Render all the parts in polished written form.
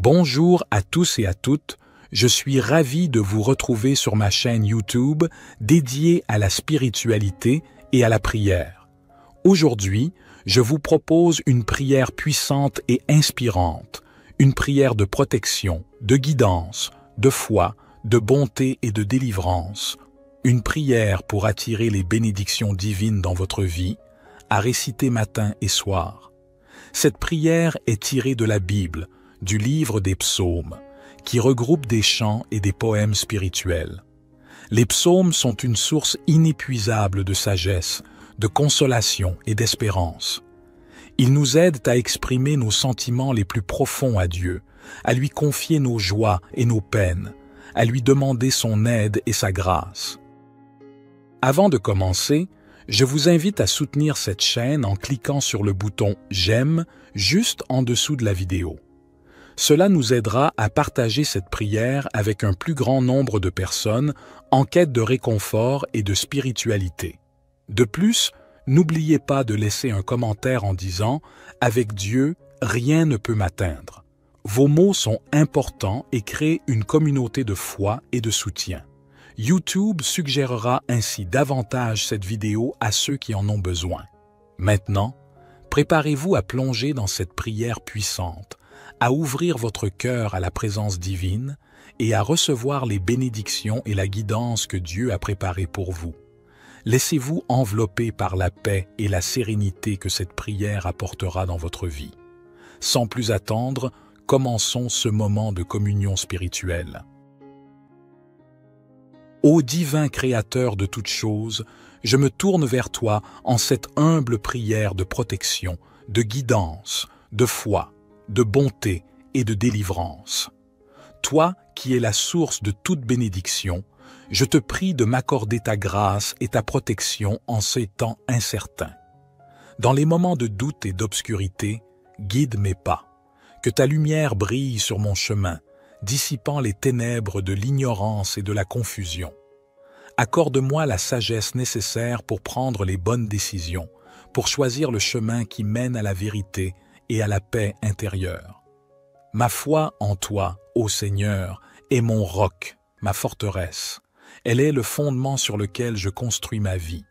Bonjour à tous et à toutes, je suis ravi de vous retrouver sur ma chaîne YouTube dédiée à la spiritualité et à la prière. Aujourd'hui, je vous propose une prière puissante et inspirante, une prière de protection, de guidance, de foi, de bonté et de délivrance, une prière pour attirer les bénédictions divines dans votre vie, à réciter matin et soir. Cette prière est tirée de la Bible, du livre des psaumes, qui regroupe des chants et des poèmes spirituels. Les psaumes sont une source inépuisable de sagesse, de consolation et d'espérance. Ils nous aident à exprimer nos sentiments les plus profonds à Dieu, à lui confier nos joies et nos peines, à lui demander son aide et sa grâce. Avant de commencer, je vous invite à soutenir cette chaîne en cliquant sur le bouton « J'aime » juste en dessous de la vidéo. Cela nous aidera à partager cette prière avec un plus grand nombre de personnes en quête de réconfort et de spiritualité. De plus, n'oubliez pas de laisser un commentaire en disant « Avec Dieu, rien ne peut m'atteindre ». Vos mots sont importants et créent une communauté de foi et de soutien. YouTube suggérera ainsi davantage cette vidéo à ceux qui en ont besoin. Maintenant, préparez-vous à plonger dans cette prière puissante, à ouvrir votre cœur à la présence divine et à recevoir les bénédictions et la guidance que Dieu a préparées pour vous. Laissez-vous envelopper par la paix et la sérénité que cette prière apportera dans votre vie. Sans plus attendre, commençons ce moment de communion spirituelle. Ô divin Créateur de toutes choses, je me tourne vers toi en cette humble prière de protection, de guidance, de foi, de bonté et de délivrance. Toi qui es la source de toute bénédiction, je te prie de m'accorder ta grâce et ta protection en ces temps incertains. Dans les moments de doute et d'obscurité, guide mes pas. Que ta lumière brille sur mon chemin, dissipant les ténèbres de l'ignorance et de la confusion. Accorde-moi la sagesse nécessaire pour prendre les bonnes décisions, pour choisir le chemin qui mène à la vérité et à la paix intérieure. Ma foi en toi, ô Seigneur, est mon roc, ma forteresse. Elle est le fondement sur lequel je construis ma vie.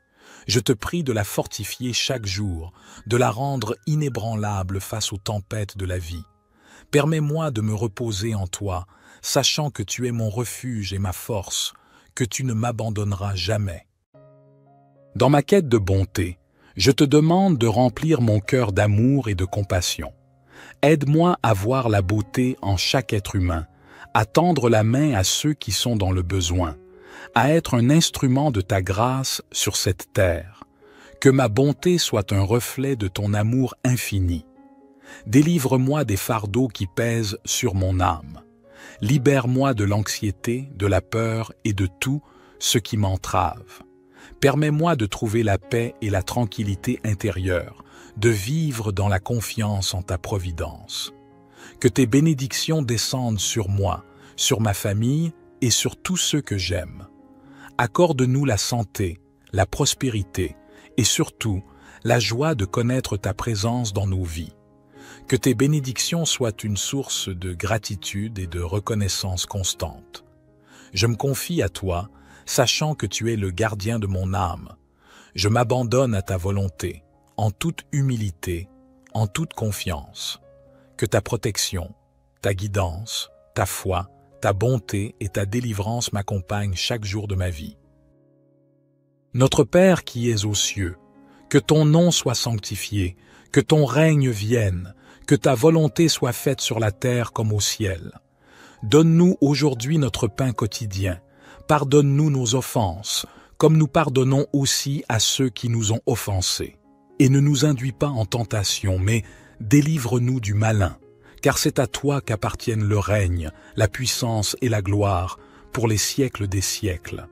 Je te prie de la fortifier chaque jour, de la rendre inébranlable face aux tempêtes de la vie. Permets-moi de me reposer en toi, sachant que tu es mon refuge et ma force, que tu ne m'abandonneras jamais. Dans ma quête de bonté, je te demande de remplir mon cœur d'amour et de compassion. Aide-moi à voir la beauté en chaque être humain, à tendre la main à ceux qui sont dans le besoin, à être un instrument de ta grâce sur cette terre. Que ma bonté soit un reflet de ton amour infini. Délivre-moi des fardeaux qui pèsent sur mon âme. Libère-moi de l'anxiété, de la peur et de tout ce qui m'entrave. Permets-moi de trouver la paix et la tranquillité intérieure, de vivre dans la confiance en ta providence. Que tes bénédictions descendent sur moi, sur ma famille et sur tous ceux que j'aime. Accorde-nous la santé, la prospérité et surtout la joie de connaître ta présence dans nos vies. Que tes bénédictions soient une source de gratitude et de reconnaissance constante. Je me confie à toi, sachant que tu es le gardien de mon âme. Je m'abandonne à ta volonté, en toute humilité, en toute confiance. Que ta protection, ta guidance, ta foi, ta bonté et ta délivrance m'accompagnent chaque jour de ma vie. Notre Père qui es aux cieux, que ton nom soit sanctifié, que ton règne vienne, que ta volonté soit faite sur la terre comme au ciel. Donne-nous aujourd'hui notre pain quotidien. Pardonne-nous nos offenses, comme nous pardonnons aussi à ceux qui nous ont offensés. Et ne nous induis pas en tentation, mais délivre-nous du malin, car c'est à toi qu'appartiennent le règne, la puissance et la gloire, pour les siècles des siècles.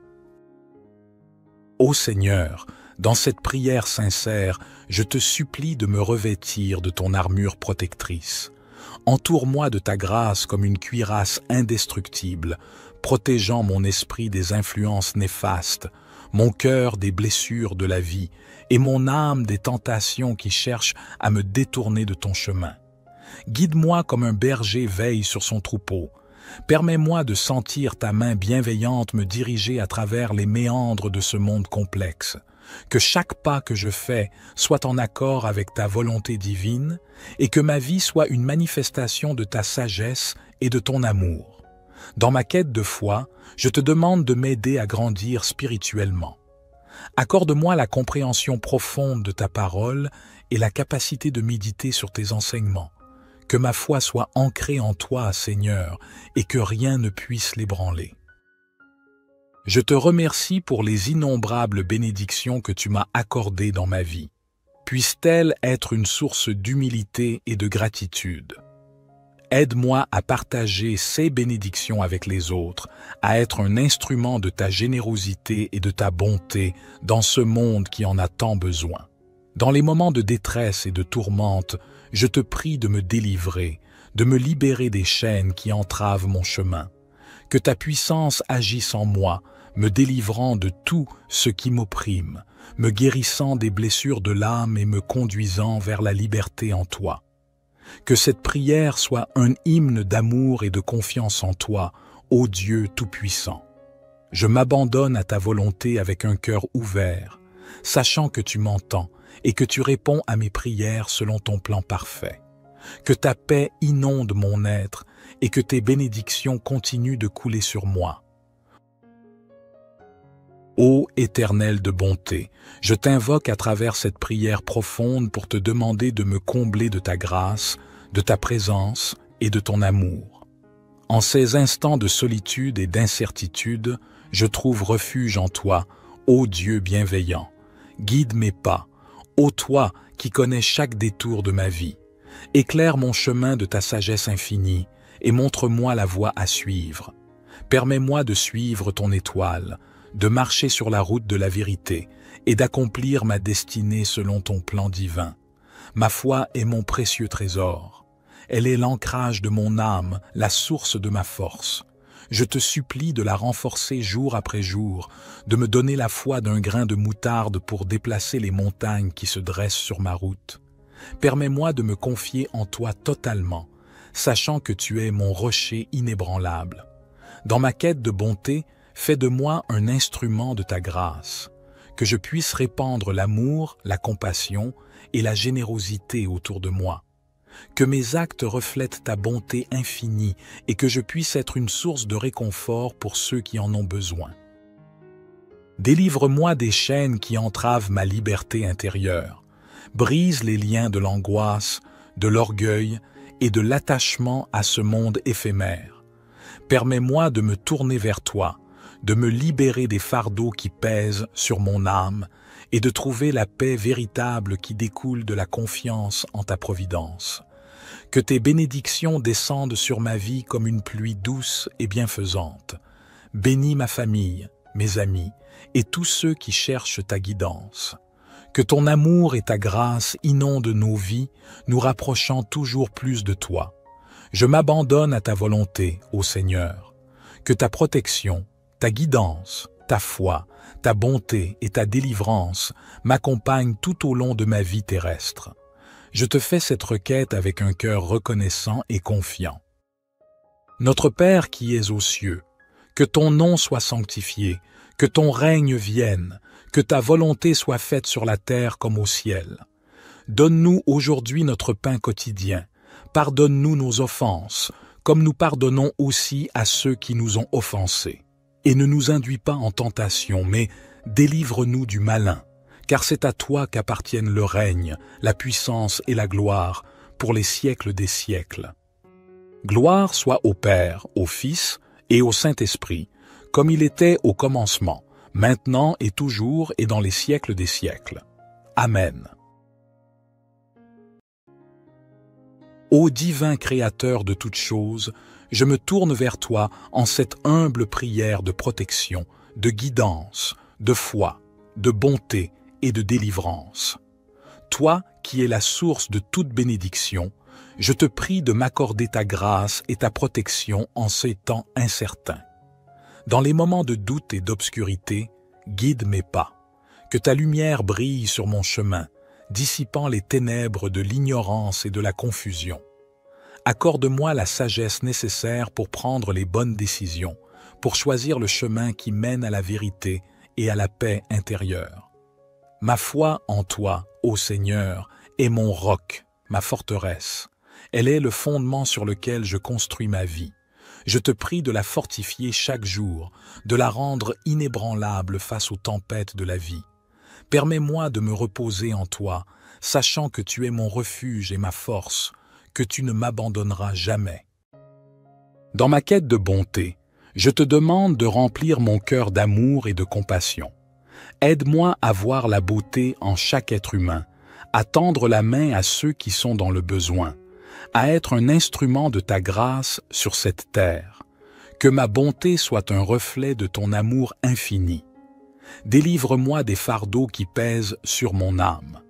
Ô Seigneur, dans cette prière sincère, je te supplie de me revêtir de ton armure protectrice. Entoure-moi de ta grâce comme une cuirasse indestructible, protégeant mon esprit des influences néfastes, mon cœur des blessures de la vie et mon âme des tentations qui cherchent à me détourner de ton chemin. Guide-moi comme un berger veille sur son troupeau. Permets-moi de sentir ta main bienveillante me diriger à travers les méandres de ce monde complexe. Que chaque pas que je fais soit en accord avec ta volonté divine et que ma vie soit une manifestation de ta sagesse et de ton amour. Dans ma quête de foi, je te demande de m'aider à grandir spirituellement. Accorde-moi la compréhension profonde de ta parole et la capacité de méditer sur tes enseignements. Que ma foi soit ancrée en toi, Seigneur, et que rien ne puisse l'ébranler. Je te remercie pour les innombrables bénédictions que tu m'as accordées dans ma vie. Puissent-elles être une source d'humilité et de gratitude. Aide-moi à partager ces bénédictions avec les autres, à être un instrument de ta générosité et de ta bonté dans ce monde qui en a tant besoin. Dans les moments de détresse et de tourmente, je te prie de me délivrer, de me libérer des chaînes qui entravent mon chemin. Que ta puissance agisse en moi, me délivrant de tout ce qui m'opprime, me guérissant des blessures de l'âme et me conduisant vers la liberté en toi. Que cette prière soit un hymne d'amour et de confiance en toi, ô Dieu Tout-Puissant. Je m'abandonne à ta volonté avec un cœur ouvert, sachant que tu m'entends et que tu réponds à mes prières selon ton plan parfait. Que ta paix inonde mon être et que tes bénédictions continuent de couler sur moi. Ô Éternel de bonté, je t'invoque à travers cette prière profonde pour te demander de me combler de ta grâce, de ta présence et de ton amour. En ces instants de solitude et d'incertitude, je trouve refuge en toi, ô Dieu bienveillant. Guide mes pas, ô toi qui connais chaque détour de ma vie. Éclaire mon chemin de ta sagesse infinie et montre-moi la voie à suivre. Permets-moi de suivre ton étoile, de marcher sur la route de la vérité et d'accomplir ma destinée selon ton plan divin. Ma foi est mon précieux trésor. Elle est l'ancrage de mon âme, la source de ma force. Je te supplie de la renforcer jour après jour, de me donner la foi d'un grain de moutarde pour déplacer les montagnes qui se dressent sur ma route. Permets-moi de me confier en toi totalement, sachant que tu es mon rocher inébranlable. Dans ma quête de bonté, fais de moi un instrument de ta grâce, que je puisse répandre l'amour, la compassion et la générosité autour de moi. Que mes actes reflètent ta bonté infinie et que je puisse être une source de réconfort pour ceux qui en ont besoin. Délivre-moi des chaînes qui entravent ma liberté intérieure. Brise les liens de l'angoisse, de l'orgueil et de l'attachement à ce monde éphémère. Permets-moi de me tourner vers toi, de me libérer des fardeaux qui pèsent sur mon âme et de trouver la paix véritable qui découle de la confiance en ta providence. Que tes bénédictions descendent sur ma vie comme une pluie douce et bienfaisante. Bénis ma famille, mes amis et tous ceux qui cherchent ta guidance. Que ton amour et ta grâce inondent nos vies, nous rapprochant toujours plus de toi. Je m'abandonne à ta volonté, ô Seigneur. Que ta protection, ta guidance, ta foi, ta bonté et ta délivrance m'accompagnent tout au long de ma vie terrestre. Je te fais cette requête avec un cœur reconnaissant et confiant. Notre Père qui es aux cieux, que ton nom soit sanctifié, que ton règne vienne, que ta volonté soit faite sur la terre comme au ciel. Donne-nous aujourd'hui notre pain quotidien. Pardonne-nous nos offenses, comme nous pardonnons aussi à ceux qui nous ont offensés. Et ne nous induis pas en tentation, mais délivre-nous du malin, car c'est à toi qu'appartiennent le règne, la puissance et la gloire, pour les siècles des siècles. Gloire soit au Père, au Fils et au Saint-Esprit, comme il était au commencement, maintenant et toujours et dans les siècles des siècles. Amen. Ô divin Créateur de toutes choses, je me tourne vers toi en cette humble prière de protection, de guidance, de foi, de bonté et de délivrance. Toi qui es la source de toute bénédiction, je te prie de m'accorder ta grâce et ta protection en ces temps incertains. Dans les moments de doute et d'obscurité, guide mes pas. Que ta lumière brille sur mon chemin, dissipant les ténèbres de l'ignorance et de la confusion. Accorde-moi la sagesse nécessaire pour prendre les bonnes décisions, pour choisir le chemin qui mène à la vérité et à la paix intérieure. Ma foi en toi, ô Seigneur, est mon roc, ma forteresse. Elle est le fondement sur lequel je construis ma vie. Je te prie de la fortifier chaque jour, de la rendre inébranlable face aux tempêtes de la vie. Permets-moi de me reposer en toi, sachant que tu es mon refuge et ma force, que tu ne m'abandonneras jamais. Dans ma quête de bonté, je te demande de remplir mon cœur d'amour et de compassion. Aide-moi à voir la beauté en chaque être humain, à tendre la main à ceux qui sont dans le besoin, à être un instrument de ta grâce sur cette terre. Que ma bonté soit un reflet de ton amour infini. Délivre-moi des fardeaux qui pèsent sur mon âme.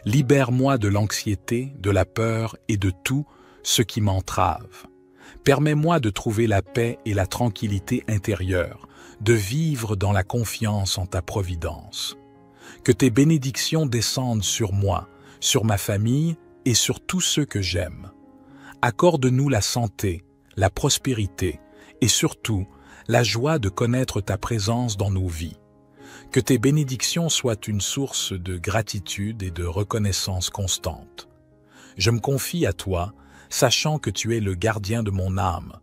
Libère-moi de l'anxiété, de la peur et de tout ce qui m'entrave. Permets-moi de trouver la paix et la tranquillité intérieure, de vivre dans la confiance en ta providence. Que tes bénédictions descendent sur moi, sur ma famille et sur tous ceux que j'aime. Accorde-nous la santé, la prospérité et surtout la joie de connaître ta présence dans nos vies. Que tes bénédictions soient une source de gratitude et de reconnaissance constante. Je me confie à toi, sachant que tu es le gardien de mon âme.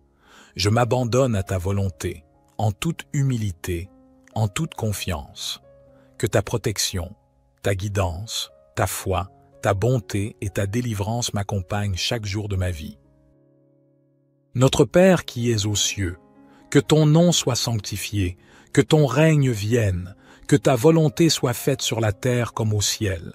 Je m'abandonne à ta volonté, en toute humilité, en toute confiance. Que ta protection, ta guidance, ta foi, ta bonté et ta délivrance m'accompagnent chaque jour de ma vie. Notre Père qui es aux cieux, que ton nom soit sanctifié, que ton règne vienne, que ta volonté soit faite sur la terre comme au ciel.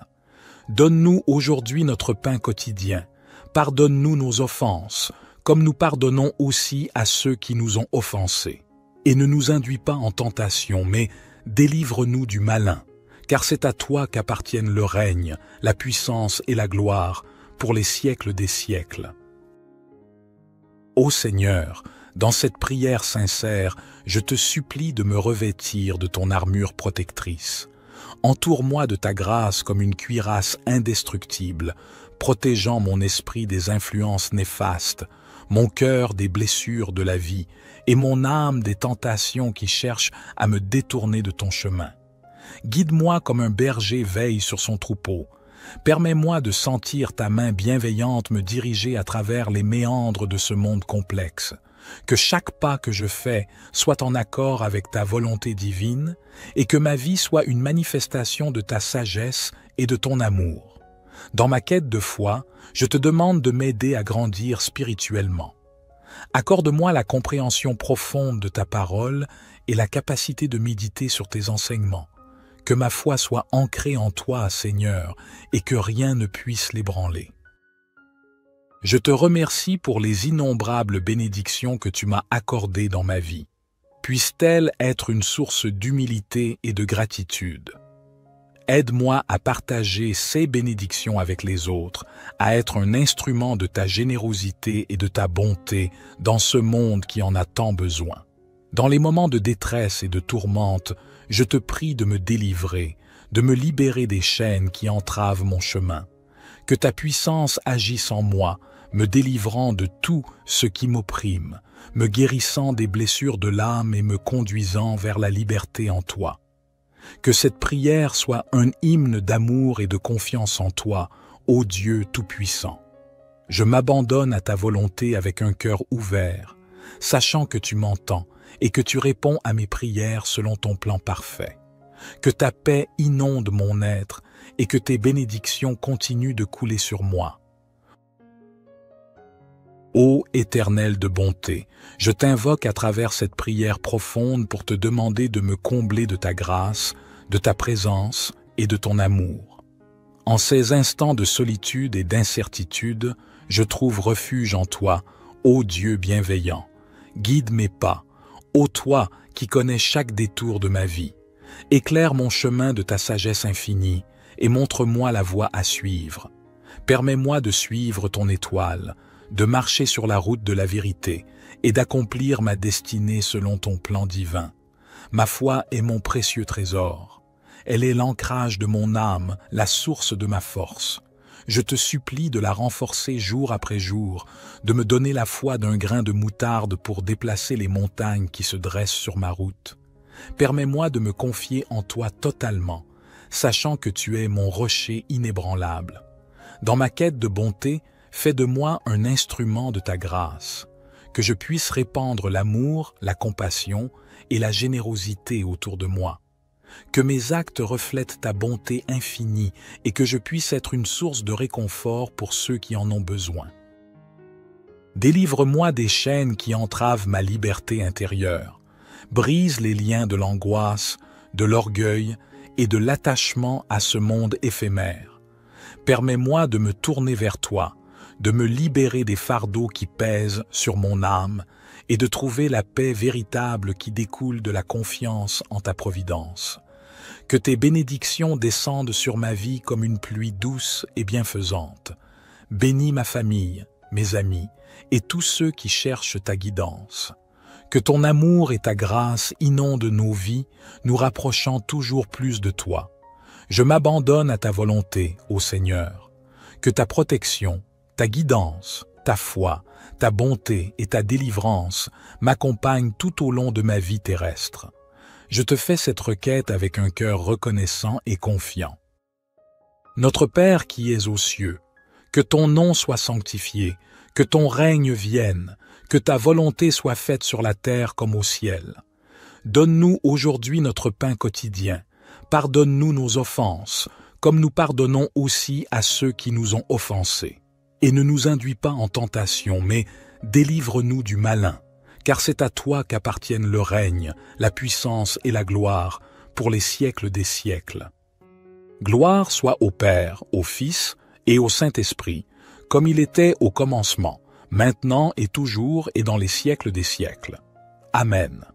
Donne-nous aujourd'hui notre pain quotidien. Pardonne-nous nos offenses, comme nous pardonnons aussi à ceux qui nous ont offensés. Et ne nous induis pas en tentation, mais délivre-nous du malin, car c'est à toi qu'appartiennent le règne, la puissance et la gloire, pour les siècles des siècles. Ô Seigneur, dans cette prière sincère, je te supplie de me revêtir de ton armure protectrice. Entoure-moi de ta grâce comme une cuirasse indestructible, protégeant mon esprit des influences néfastes, mon cœur des blessures de la vie et mon âme des tentations qui cherchent à me détourner de ton chemin. Guide-moi comme un berger veille sur son troupeau. Permets-moi de sentir ta main bienveillante me diriger à travers les méandres de ce monde complexe. Que chaque pas que je fais soit en accord avec ta volonté divine et que ma vie soit une manifestation de ta sagesse et de ton amour. Dans ma quête de foi, je te demande de m'aider à grandir spirituellement. Accorde-moi la compréhension profonde de ta parole et la capacité de méditer sur tes enseignements. Que ma foi soit ancrée en toi, Seigneur, et que rien ne puisse l'ébranler. Je te remercie pour les innombrables bénédictions que tu m'as accordées dans ma vie. Puissent-elles être une source d'humilité et de gratitude. Aide-moi à partager ces bénédictions avec les autres, à être un instrument de ta générosité et de ta bonté dans ce monde qui en a tant besoin. Dans les moments de détresse et de tourmente, je te prie de me délivrer, de me libérer des chaînes qui entravent mon chemin. Que ta puissance agisse en moi, me délivrant de tout ce qui m'opprime, me guérissant des blessures de l'âme et me conduisant vers la liberté en toi. Que cette prière soit un hymne d'amour et de confiance en toi, ô Dieu Tout-Puissant. Je m'abandonne à ta volonté avec un cœur ouvert, sachant que tu m'entends et que tu réponds à mes prières selon ton plan parfait. Que ta paix inonde mon être et que tes bénédictions continuent de couler sur moi. Ô Éternel de bonté, je t'invoque à travers cette prière profonde pour te demander de me combler de ta grâce, de ta présence et de ton amour. En ces instants de solitude et d'incertitude, je trouve refuge en toi, ô Dieu bienveillant. Guide mes pas, ô toi qui connais chaque détour de ma vie. Éclaire mon chemin de ta sagesse infinie et montre-moi la voie à suivre. Permets-moi de suivre ton étoile, de marcher sur la route de la vérité et d'accomplir ma destinée selon ton plan divin. Ma foi est mon précieux trésor. Elle est l'ancrage de mon âme, la source de ma force. Je te supplie de la renforcer jour après jour, de me donner la foi d'un grain de moutarde pour déplacer les montagnes qui se dressent sur ma route. Permets-moi de me confier en toi totalement, sachant que tu es mon rocher inébranlable. Dans ma quête de bonté, fais de moi un instrument de ta grâce, que je puisse répandre l'amour, la compassion et la générosité autour de moi. Que mes actes reflètent ta bonté infinie et que je puisse être une source de réconfort pour ceux qui en ont besoin. Délivre-moi des chaînes qui entravent ma liberté intérieure. Brise les liens de l'angoisse, de l'orgueil et de l'attachement à ce monde éphémère. Permets-moi de me tourner vers toi, de me libérer des fardeaux qui pèsent sur mon âme et de trouver la paix véritable qui découle de la confiance en ta providence. Que tes bénédictions descendent sur ma vie comme une pluie douce et bienfaisante. Bénis ma famille, mes amis et tous ceux qui cherchent ta guidance. Que ton amour et ta grâce inondent nos vies, nous rapprochant toujours plus de toi. Je m'abandonne à ta volonté, ô Seigneur. Que ta protection, ta guidance, ta foi, ta bonté et ta délivrance m'accompagnent tout au long de ma vie terrestre. Je te fais cette requête avec un cœur reconnaissant et confiant. Notre Père qui es aux cieux, que ton nom soit sanctifié, que ton règne vienne, que ta volonté soit faite sur la terre comme au ciel. Donne-nous aujourd'hui notre pain quotidien. Pardonne-nous nos offenses, comme nous pardonnons aussi à ceux qui nous ont offensés. Et ne nous induis pas en tentation, mais délivre-nous du malin, car c'est à toi qu'appartiennent le règne, la puissance et la gloire, pour les siècles des siècles. Gloire soit au Père, au Fils et au Saint-Esprit, comme il était au commencement, maintenant et toujours et dans les siècles des siècles. Amen.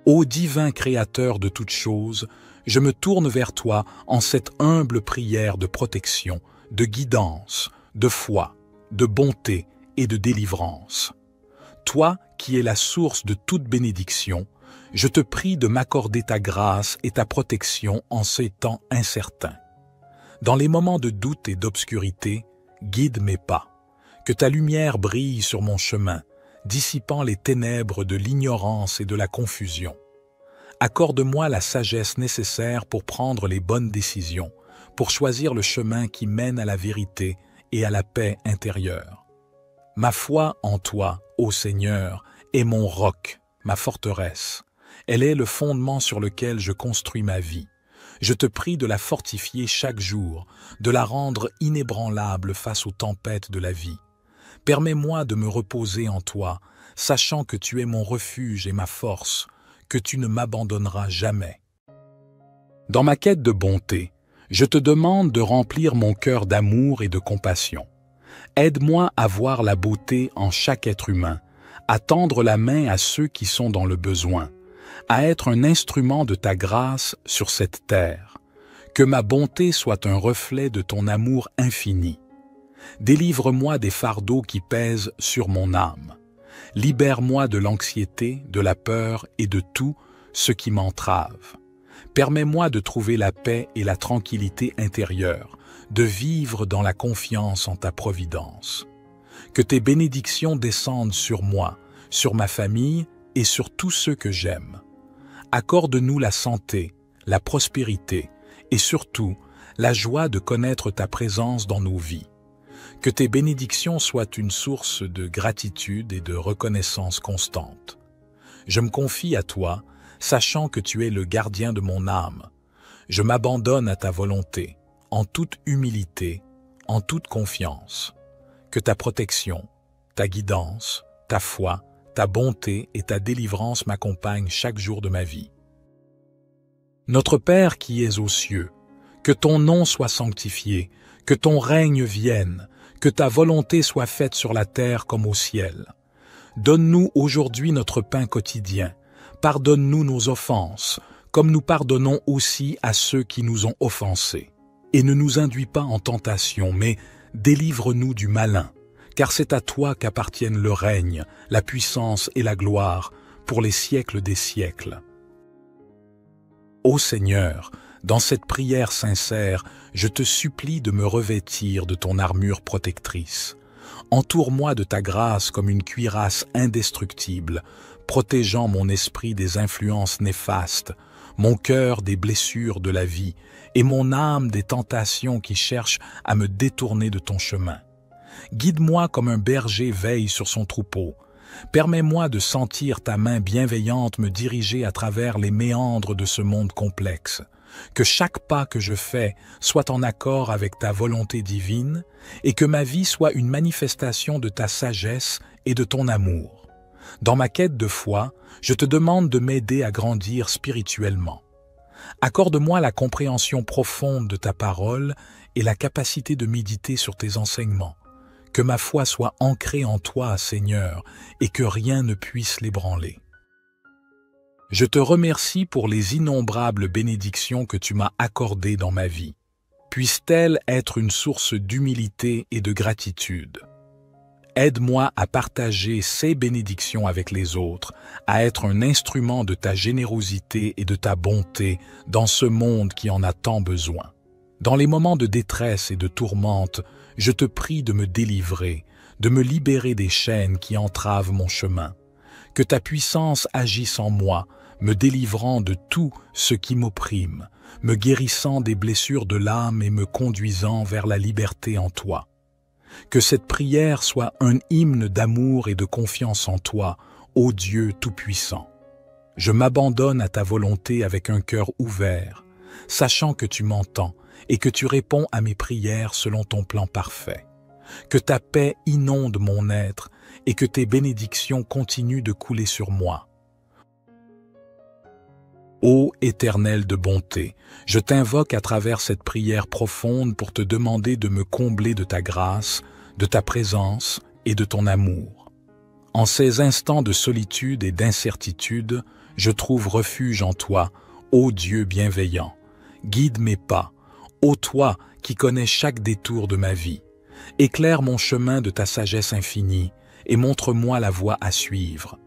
Ô divin Créateur de toutes choses, je me tourne vers toi en cette humble prière de protection, de guidance, de foi, de bonté et de délivrance. Toi qui es la source de toute bénédiction, je te prie de m'accorder ta grâce et ta protection en ces temps incertains. Dans les moments de doute et d'obscurité, guide mes pas. Que ta lumière brille sur mon chemin, dissipant les ténèbres de l'ignorance et de la confusion. Accorde-moi la sagesse nécessaire pour prendre les bonnes décisions, pour choisir le chemin qui mène à la vérité et à la paix intérieure. Ma foi en toi, ô Seigneur, est mon roc, ma forteresse. Elle est le fondement sur lequel je construis ma vie. Je te prie de la fortifier chaque jour, de la rendre inébranlable face aux tempêtes de la vie. Permets-moi de me reposer en toi, sachant que tu es mon refuge et ma force, que tu ne m'abandonneras jamais. Dans ma quête de bonté, je te demande de remplir mon cœur d'amour et de compassion. Aide-moi à voir la beauté en chaque être humain, à tendre la main à ceux qui sont dans le besoin, à être un instrument de ta grâce sur cette terre. Que ma bonté soit un reflet de ton amour infini. Délivre-moi des fardeaux qui pèsent sur mon âme. Libère-moi de l'anxiété, de la peur et de tout ce qui m'entrave. Permets-moi de trouver la paix et la tranquillité intérieure, de vivre dans la confiance en ta providence. Que tes bénédictions descendent sur moi, sur ma famille et sur tous ceux que j'aime. Accorde-nous la santé, la prospérité et surtout la joie de connaître ta présence dans nos vies. Que tes bénédictions soient une source de gratitude et de reconnaissance constante. Je me confie à toi, sachant que tu es le gardien de mon âme. Je m'abandonne à ta volonté, en toute humilité, en toute confiance. Que ta protection, ta guidance, ta foi, ta bonté et ta délivrance m'accompagnent chaque jour de ma vie. Notre Père qui es aux cieux, que ton nom soit sanctifié, que ton règne vienne, que ta volonté soit faite sur la terre comme au ciel. Donne-nous aujourd'hui notre pain quotidien. Pardonne-nous nos offenses, comme nous pardonnons aussi à ceux qui nous ont offensés. Et ne nous induis pas en tentation, mais délivre-nous du malin, car c'est à toi qu'appartiennent le règne, la puissance et la gloire, pour les siècles des siècles. Ô Seigneur, Dans cette prière sincère, je te supplie de me revêtir de ton armure protectrice. Entoure-moi de ta grâce comme une cuirasse indestructible, protégeant mon esprit des influences néfastes, mon cœur des blessures de la vie et mon âme des tentations qui cherchent à me détourner de ton chemin. Guide-moi comme un berger veille sur son troupeau. Permets-moi de sentir ta main bienveillante me diriger à travers les méandres de ce monde complexe. Que chaque pas que je fais soit en accord avec ta volonté divine et que ma vie soit une manifestation de ta sagesse et de ton amour. Dans ma quête de foi, je te demande de m'aider à grandir spirituellement. Accorde-moi la compréhension profonde de ta parole et la capacité de méditer sur tes enseignements. Que ma foi soit ancrée en toi, Seigneur, et que rien ne puisse l'ébranler. Je te remercie pour les innombrables bénédictions que tu m'as accordées dans ma vie. Puissent-elles être une source d'humilité et de gratitude. Aide-moi à partager ces bénédictions avec les autres, à être un instrument de ta générosité et de ta bonté dans ce monde qui en a tant besoin. Dans les moments de détresse et de tourmente, je te prie de me délivrer, de me libérer des chaînes qui entravent mon chemin. Que ta puissance agisse en moi, me délivrant de tout ce qui m'opprime, me guérissant des blessures de l'âme et me conduisant vers la liberté en toi. Que cette prière soit un hymne d'amour et de confiance en toi, ô Dieu Tout-Puissant. Je m'abandonne à ta volonté avec un cœur ouvert, sachant que tu m'entends et que tu réponds à mes prières selon ton plan parfait. Que ta paix inonde mon être et que tes bénédictions continuent de couler sur moi. Ô Éternel de bonté, je t'invoque à travers cette prière profonde pour te demander de me combler de ta grâce, de ta présence et de ton amour. En ces instants de solitude et d'incertitude, je trouve refuge en toi, ô Dieu bienveillant. Guide mes pas, ô toi qui connais chaque détour de ma vie. Éclaire mon chemin de ta sagesse infinie et montre-moi la voie à suivre.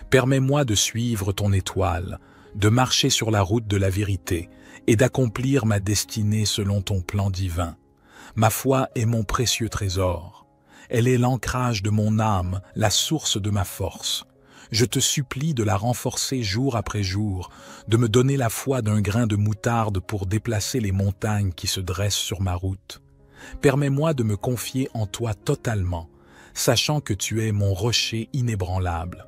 Permets-moi de suivre ton étoile, de marcher sur la route de la vérité et d'accomplir ma destinée selon ton plan divin. Ma foi est mon précieux trésor. Elle est l'ancrage de mon âme, la source de ma force. Je te supplie de la renforcer jour après jour, de me donner la foi d'un grain de moutarde pour déplacer les montagnes qui se dressent sur ma route. Permets-moi de me confier en toi totalement, sachant que tu es mon rocher inébranlable.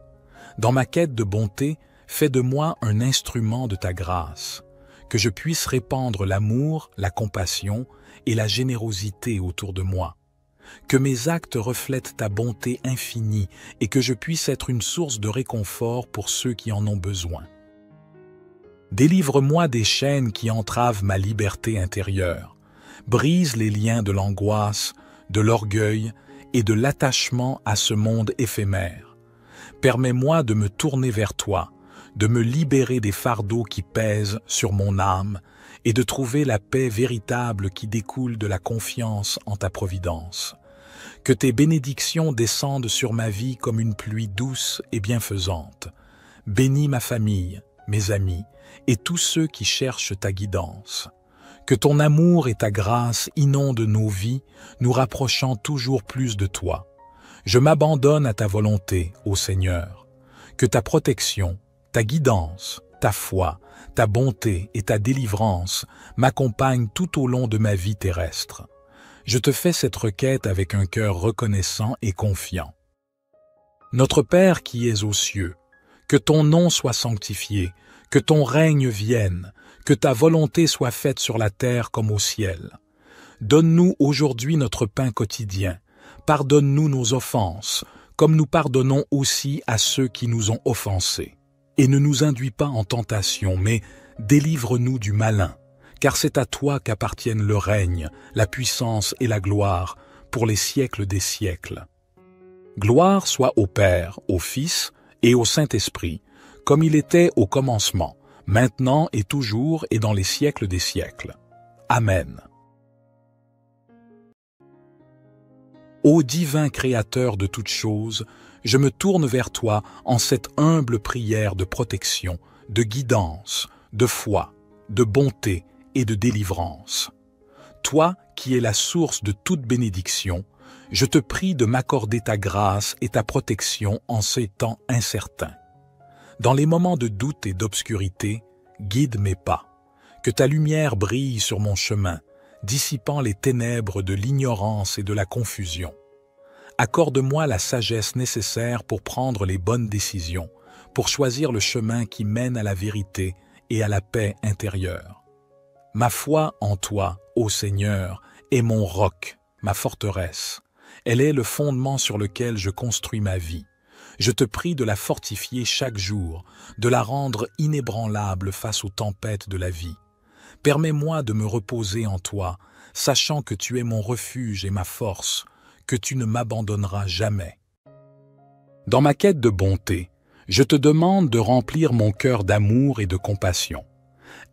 Dans ma quête de bonté, fais de moi un instrument de ta grâce, que je puisse répandre l'amour, la compassion et la générosité autour de moi. Que mes actes reflètent ta bonté infinie et que je puisse être une source de réconfort pour ceux qui en ont besoin. Délivre-moi des chaînes qui entravent ma liberté intérieure. Brise les liens de l'angoisse, de l'orgueil et de l'attachement à ce monde éphémère. Permets-moi de me tourner vers toi, de me libérer des fardeaux qui pèsent sur mon âme et de trouver la paix véritable qui découle de la confiance en ta providence. Que tes bénédictions descendent sur ma vie comme une pluie douce et bienfaisante. Bénis ma famille, mes amis et tous ceux qui cherchent ta guidance. Que ton amour et ta grâce inondent nos vies, nous rapprochant toujours plus de toi. Je m'abandonne à ta volonté, ô Seigneur. Que ta protection, ta guidance, ta foi, ta bonté et ta délivrance m'accompagnent tout au long de ma vie terrestre. Je te fais cette requête avec un cœur reconnaissant et confiant. Notre Père qui es aux cieux, que ton nom soit sanctifié, que ton règne vienne, que ta volonté soit faite sur la terre comme au ciel. Donne-nous aujourd'hui notre pain quotidien. Pardonne-nous nos offenses, comme nous pardonnons aussi à ceux qui nous ont offensés. Et ne nous induis pas en tentation, mais délivre-nous du malin, car c'est à toi qu'appartiennent le règne, la puissance et la gloire, pour les siècles des siècles. Gloire soit au Père, au Fils et au Saint-Esprit, comme il était au commencement, maintenant et toujours et dans les siècles des siècles. Amen. Ô divin Créateur de toutes choses, je me tourne vers toi en cette humble prière de protection, de guidance, de foi, de bonté et de délivrance. Toi qui es la source de toute bénédiction, je te prie de m'accorder ta grâce et ta protection en ces temps incertains. Dans les moments de doute et d'obscurité, guide mes pas. Que ta lumière brille sur mon chemin, dissipant les ténèbres de l'ignorance et de la confusion. Accorde-moi la sagesse nécessaire pour prendre les bonnes décisions, pour choisir le chemin qui mène à la vérité et à la paix intérieure. Ma foi en toi, ô Seigneur, est mon roc, ma forteresse. Elle est le fondement sur lequel je construis ma vie. Je te prie de la fortifier chaque jour, de la rendre inébranlable face aux tempêtes de la vie. Permets-moi de me reposer en toi, sachant que tu es mon refuge et ma force, que tu ne m'abandonneras jamais. Dans ma quête de bonté, je te demande de remplir mon cœur d'amour et de compassion.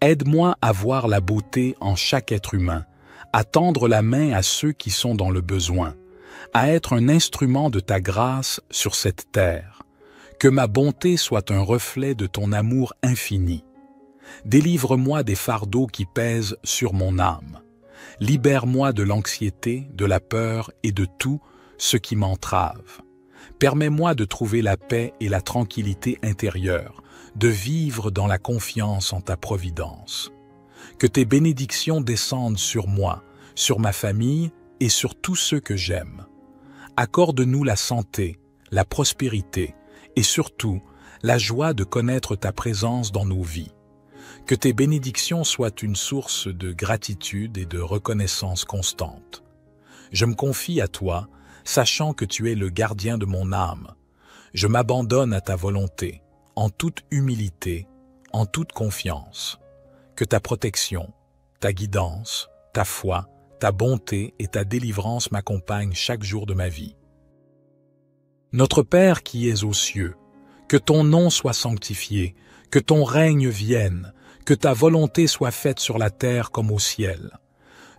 Aide-moi à voir la beauté en chaque être humain, à tendre la main à ceux qui sont dans le besoin, à être un instrument de ta grâce sur cette terre. Que ma bonté soit un reflet de ton amour infini. Délivre-moi des fardeaux qui pèsent sur mon âme. Libère-moi de l'anxiété, de la peur et de tout ce qui m'entrave. Permets-moi de trouver la paix et la tranquillité intérieure, de vivre dans la confiance en ta providence. Que tes bénédictions descendent sur moi, sur ma famille et sur tous ceux que j'aime. Accorde-nous la santé, la prospérité et surtout la joie de connaître ta présence dans nos vies. Que tes bénédictions soient une source de gratitude et de reconnaissance constante. Je me confie à toi, sachant que tu es le gardien de mon âme. Je m'abandonne à ta volonté, en toute humilité, en toute confiance. Que ta protection, ta guidance, ta foi, ta bonté et ta délivrance m'accompagnent chaque jour de ma vie. Notre Père qui es aux cieux, que ton nom soit sanctifié, que ton règne vienne, que ta volonté soit faite sur la terre comme au ciel.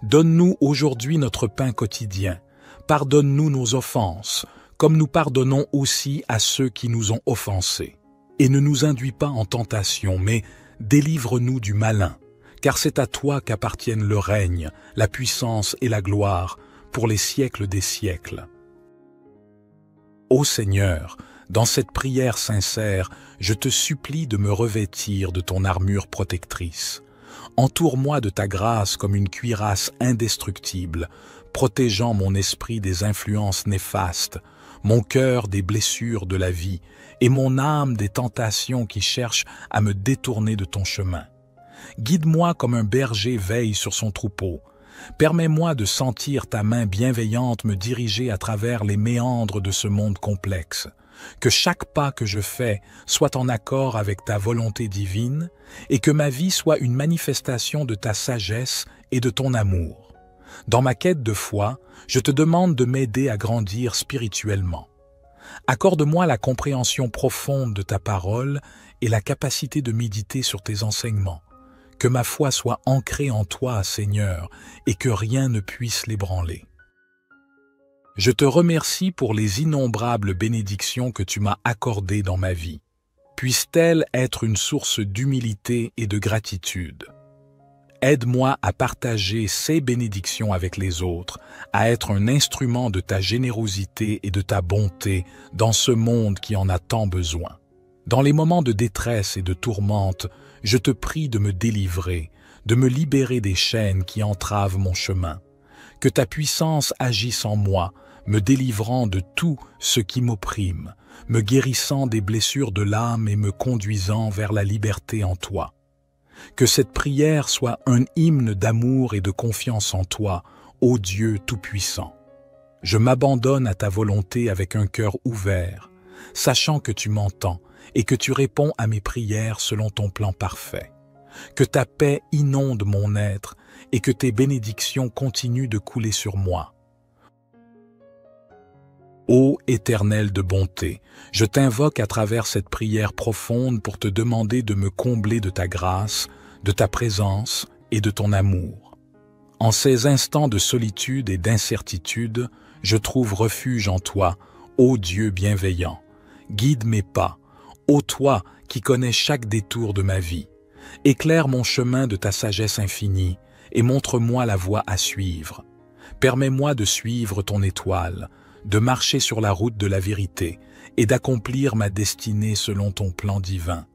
Donne-nous aujourd'hui notre pain quotidien. Pardonne-nous nos offenses, comme nous pardonnons aussi à ceux qui nous ont offensés. Et ne nous induis pas en tentation, mais délivre-nous du malin, car c'est à toi qu'appartiennent le règne, la puissance et la gloire, pour les siècles des siècles. Ô Seigneur, dans cette prière sincère, je te supplie de me revêtir de ton armure protectrice. Entoure-moi de ta grâce comme une cuirasse indestructible, protégeant mon esprit des influences néfastes, mon cœur des blessures de la vie et mon âme des tentations qui cherchent à me détourner de ton chemin. Guide-moi comme un berger veille sur son troupeau. Permets-moi de sentir ta main bienveillante me diriger à travers les méandres de ce monde complexe. Que chaque pas que je fais soit en accord avec ta volonté divine et que ma vie soit une manifestation de ta sagesse et de ton amour. Dans ma quête de foi, je te demande de m'aider à grandir spirituellement. Accorde-moi la compréhension profonde de ta parole et la capacité de méditer sur tes enseignements. Que ma foi soit ancrée en toi, Seigneur, et que rien ne puisse l'ébranler. Je te remercie pour les innombrables bénédictions que tu m'as accordées dans ma vie. Puissent-elles être une source d'humilité et de gratitude. Aide-moi à partager ces bénédictions avec les autres, à être un instrument de ta générosité et de ta bonté dans ce monde qui en a tant besoin. Dans les moments de détresse et de tourmente, je te prie de me délivrer, de me libérer des chaînes qui entravent mon chemin. Que ta puissance agisse en moi, me délivrant de tout ce qui m'opprime, me guérissant des blessures de l'âme et me conduisant vers la liberté en toi. Que cette prière soit un hymne d'amour et de confiance en toi, ô Dieu Tout-Puissant. Je m'abandonne à ta volonté avec un cœur ouvert, sachant que tu m'entends et que tu réponds à mes prières selon ton plan parfait. Que ta paix inonde mon être et que tes bénédictions continuent de couler sur moi. Ô Éternel de bonté, je t'invoque à travers cette prière profonde pour te demander de me combler de ta grâce, de ta présence et de ton amour. En ces instants de solitude et d'incertitude, je trouve refuge en toi, ô Dieu bienveillant. Guide mes pas, ô toi qui connais chaque détour de ma vie. Éclaire mon chemin de ta sagesse infinie et montre-moi la voie à suivre. Permets-moi de suivre ton étoile, de marcher sur la route de la vérité et d'accomplir ma destinée selon ton plan divin.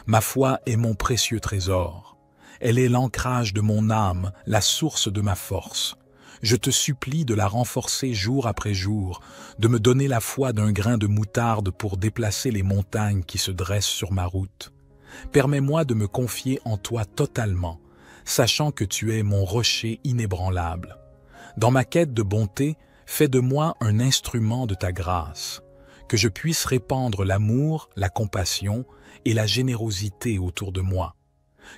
Ma foi est mon précieux trésor. Elle est l'ancrage de mon âme, la source de ma force. Je te supplie de la renforcer jour après jour, de me donner la foi d'un grain de moutarde pour déplacer les montagnes qui se dressent sur ma route. Permets-moi de me confier en toi totalement, sachant que tu es mon rocher inébranlable. Dans ma quête de bonté, fais de moi un instrument de ta grâce, que je puisse répandre l'amour, la compassion et la générosité autour de moi.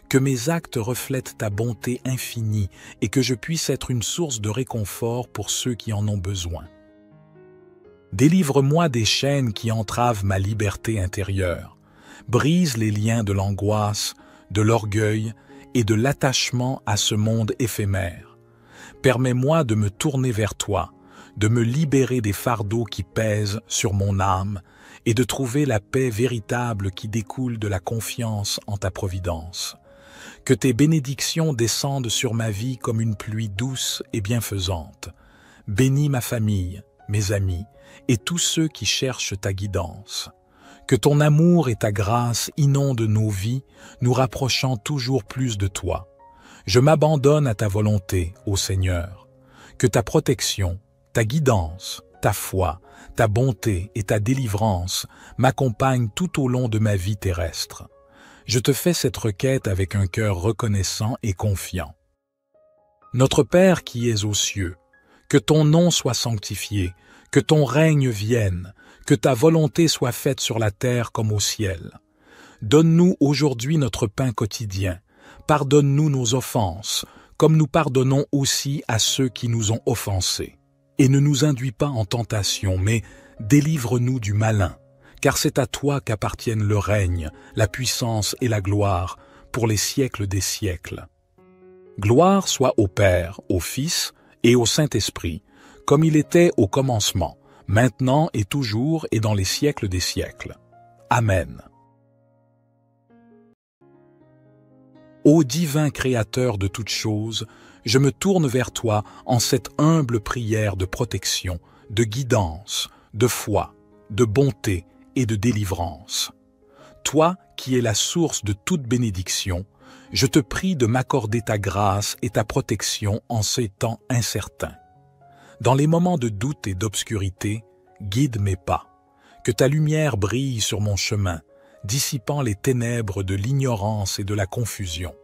Que mes actes reflètent ta bonté infinie et que je puisse être une source de réconfort pour ceux qui en ont besoin. Délivre-moi des chaînes qui entravent ma liberté intérieure. Brise les liens de l'angoisse, de l'orgueil et de l'attachement à ce monde éphémère. Permets-moi de me tourner vers toi, de me libérer des fardeaux qui pèsent sur mon âme et de trouver la paix véritable qui découle de la confiance en ta providence. Que tes bénédictions descendent sur ma vie comme une pluie douce et bienfaisante. Bénis ma famille, mes amis et tous ceux qui cherchent ta guidance. Que ton amour et ta grâce inondent nos vies, nous rapprochant toujours plus de toi. Je m'abandonne à ta volonté, ô Seigneur. Que ta protection, ta guidance, ta foi, ta bonté et ta délivrance m'accompagnent tout au long de ma vie terrestre. Je te fais cette requête avec un cœur reconnaissant et confiant. Notre Père qui es aux cieux, que ton nom soit sanctifié, que ton règne vienne, que ta volonté soit faite sur la terre comme au ciel. Donne-nous aujourd'hui notre pain quotidien. Pardonne-nous nos offenses, comme nous pardonnons aussi à ceux qui nous ont offensés. Et ne nous induis pas en tentation, mais délivre-nous du malin, car c'est à toi qu'appartiennent le règne, la puissance et la gloire, pour les siècles des siècles. Gloire soit au Père, au Fils et au Saint-Esprit, comme il était au commencement, maintenant et toujours et dans les siècles des siècles. Amen. Ô divin Créateur de toutes choses, je me tourne vers toi en cette humble prière de protection, de guidance, de foi, de bonté et de délivrance. Toi qui es la source de toute bénédiction, je te prie de m'accorder ta grâce et ta protection en ces temps incertains. Dans les moments de doute et d'obscurité, guide mes pas. Que ta lumière brille sur mon chemin, dissipant les ténèbres de l'ignorance et de la confusion.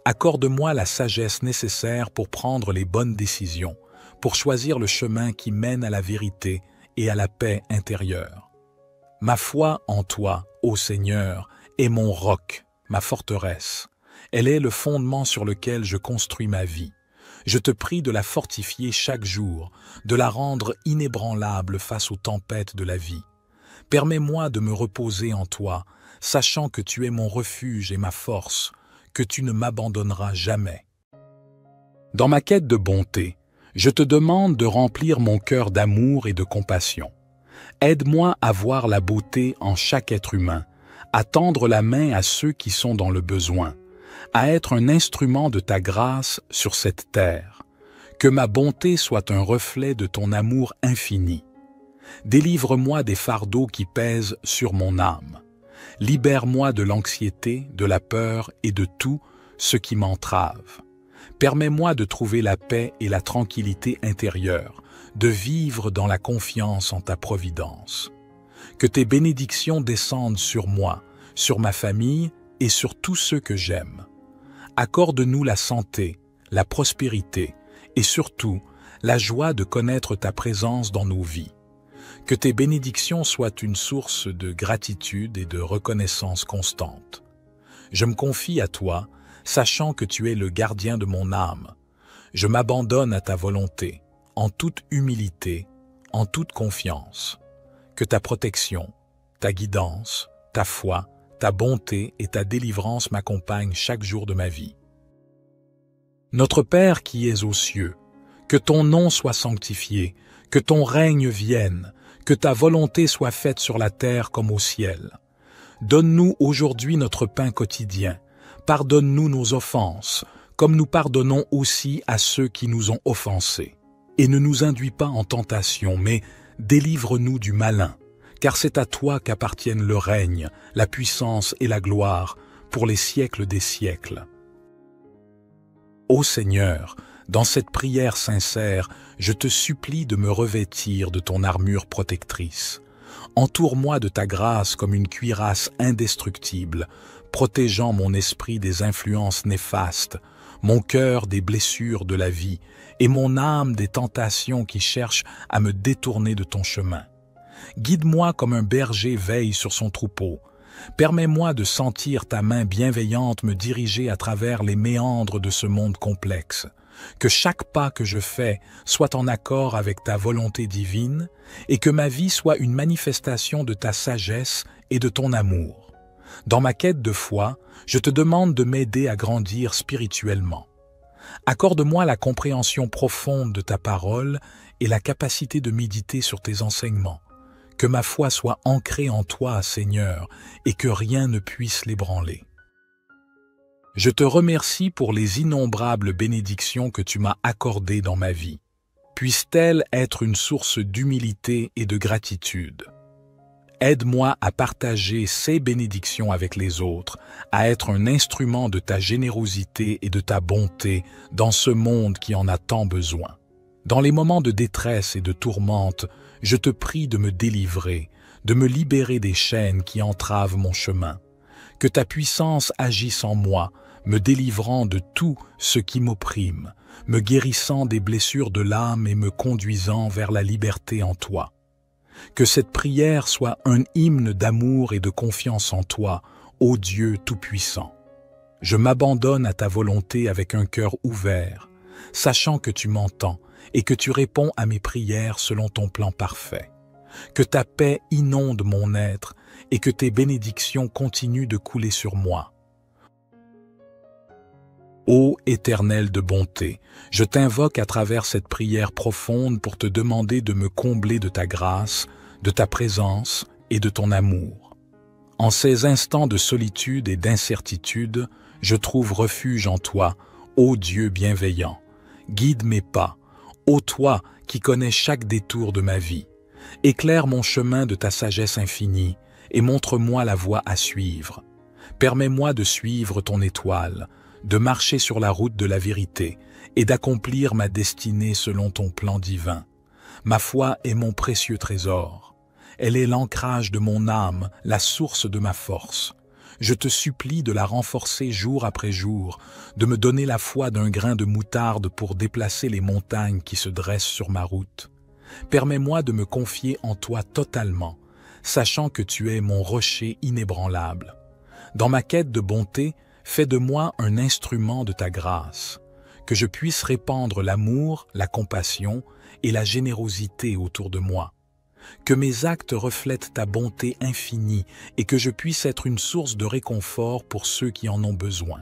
Accorde-moi la sagesse nécessaire pour prendre les bonnes décisions, pour choisir le chemin qui mène à la vérité et à la paix intérieure. Ma foi en toi, ô Seigneur, est mon roc, ma forteresse. Elle est le fondement sur lequel je construis ma vie. Je te prie de la fortifier chaque jour, de la rendre inébranlable face aux tempêtes de la vie. Permets-moi de me reposer en toi, sachant que tu es mon refuge et ma force, que tu ne m'abandonneras jamais. Dans ma quête de bonté, je te demande de remplir mon cœur d'amour et de compassion. Aide-moi à voir la beauté en chaque être humain, à tendre la main à ceux qui sont dans le besoin, à être un instrument de ta grâce sur cette terre. Que ma bonté soit un reflet de ton amour infini. Délivre-moi des fardeaux qui pèsent sur mon âme. Libère-moi de l'anxiété, de la peur et de tout ce qui m'entrave. Permets-moi de trouver la paix et la tranquillité intérieure, de vivre dans la confiance en ta providence. Que tes bénédictions descendent sur moi, sur ma famille et sur tous ceux que j'aime. Accorde-nous la santé, la prospérité et surtout la joie de connaître ta présence dans nos vies. Que tes bénédictions soient une source de gratitude et de reconnaissance constante. Je me confie à toi, sachant que tu es le gardien de mon âme. Je m'abandonne à ta volonté, en toute humilité, en toute confiance. Que ta protection, ta guidance, ta foi, ta bonté et ta délivrance m'accompagnent chaque jour de ma vie. Notre Père qui es aux cieux, que ton nom soit sanctifié, que ton règne vienne, que ta volonté soit faite sur la terre comme au ciel. Donne-nous aujourd'hui notre pain quotidien. Pardonne-nous nos offenses, comme nous pardonnons aussi à ceux qui nous ont offensés. Et ne nous induis pas en tentation, mais délivre-nous du malin, car c'est à toi qu'appartiennent le règne, la puissance et la gloire, pour les siècles des siècles. Ô Seigneur, dans cette prière sincère, je te supplie de me revêtir de ton armure protectrice. Entoure-moi de ta grâce comme une cuirasse indestructible, protégeant mon esprit des influences néfastes, mon cœur des blessures de la vie et mon âme des tentations qui cherchent à me détourner de ton chemin. Guide-moi comme un berger veille sur son troupeau. Permets-moi de sentir ta main bienveillante me diriger à travers les méandres de ce monde complexe. Que chaque pas que je fais soit en accord avec ta volonté divine et que ma vie soit une manifestation de ta sagesse et de ton amour. Dans ma quête de foi, je te demande de m'aider à grandir spirituellement. Accorde-moi la compréhension profonde de ta parole et la capacité de méditer sur tes enseignements. Que ma foi soit ancrée en toi, Seigneur, et que rien ne puisse l'ébranler. Je te remercie pour les innombrables bénédictions que tu m'as accordées dans ma vie. Puissent-elles être une source d'humilité et de gratitude. Aide-moi à partager ces bénédictions avec les autres, à être un instrument de ta générosité et de ta bonté dans ce monde qui en a tant besoin. Dans les moments de détresse et de tourmente, je te prie de me délivrer, de me libérer des chaînes qui entravent mon chemin. Que ta puissance agisse en moi, me délivrant de tout ce qui m'opprime, me guérissant des blessures de l'âme et me conduisant vers la liberté en toi. Que cette prière soit un hymne d'amour et de confiance en toi, ô Dieu Tout-Puissant. Je m'abandonne à ta volonté avec un cœur ouvert, sachant que tu m'entends et que tu réponds à mes prières selon ton plan parfait. Que ta paix inonde mon être et que tes bénédictions continuent de couler sur moi. Ô Éternel de bonté, je t'invoque à travers cette prière profonde pour te demander de me combler de ta grâce, de ta présence et de ton amour. En ces instants de solitude et d'incertitude, je trouve refuge en toi, ô Dieu bienveillant. Guide mes pas, ô toi qui connais chaque détour de ma vie. Éclaire mon chemin de ta sagesse infinie et montre-moi la voie à suivre. Permets-moi de suivre ton étoile, de marcher sur la route de la vérité et d'accomplir ma destinée selon ton plan divin. Ma foi est mon précieux trésor. Elle est l'ancrage de mon âme, la source de ma force. Je te supplie de la renforcer jour après jour, de me donner la foi d'un grain de moutarde pour déplacer les montagnes qui se dressent sur ma route. Permets-moi de me confier en toi totalement, sachant que tu es mon rocher inébranlable. Dans ma quête de bonté, fais de moi un instrument de ta grâce, que je puisse répandre l'amour, la compassion et la générosité autour de moi. Que mes actes reflètent ta bonté infinie et que je puisse être une source de réconfort pour ceux qui en ont besoin.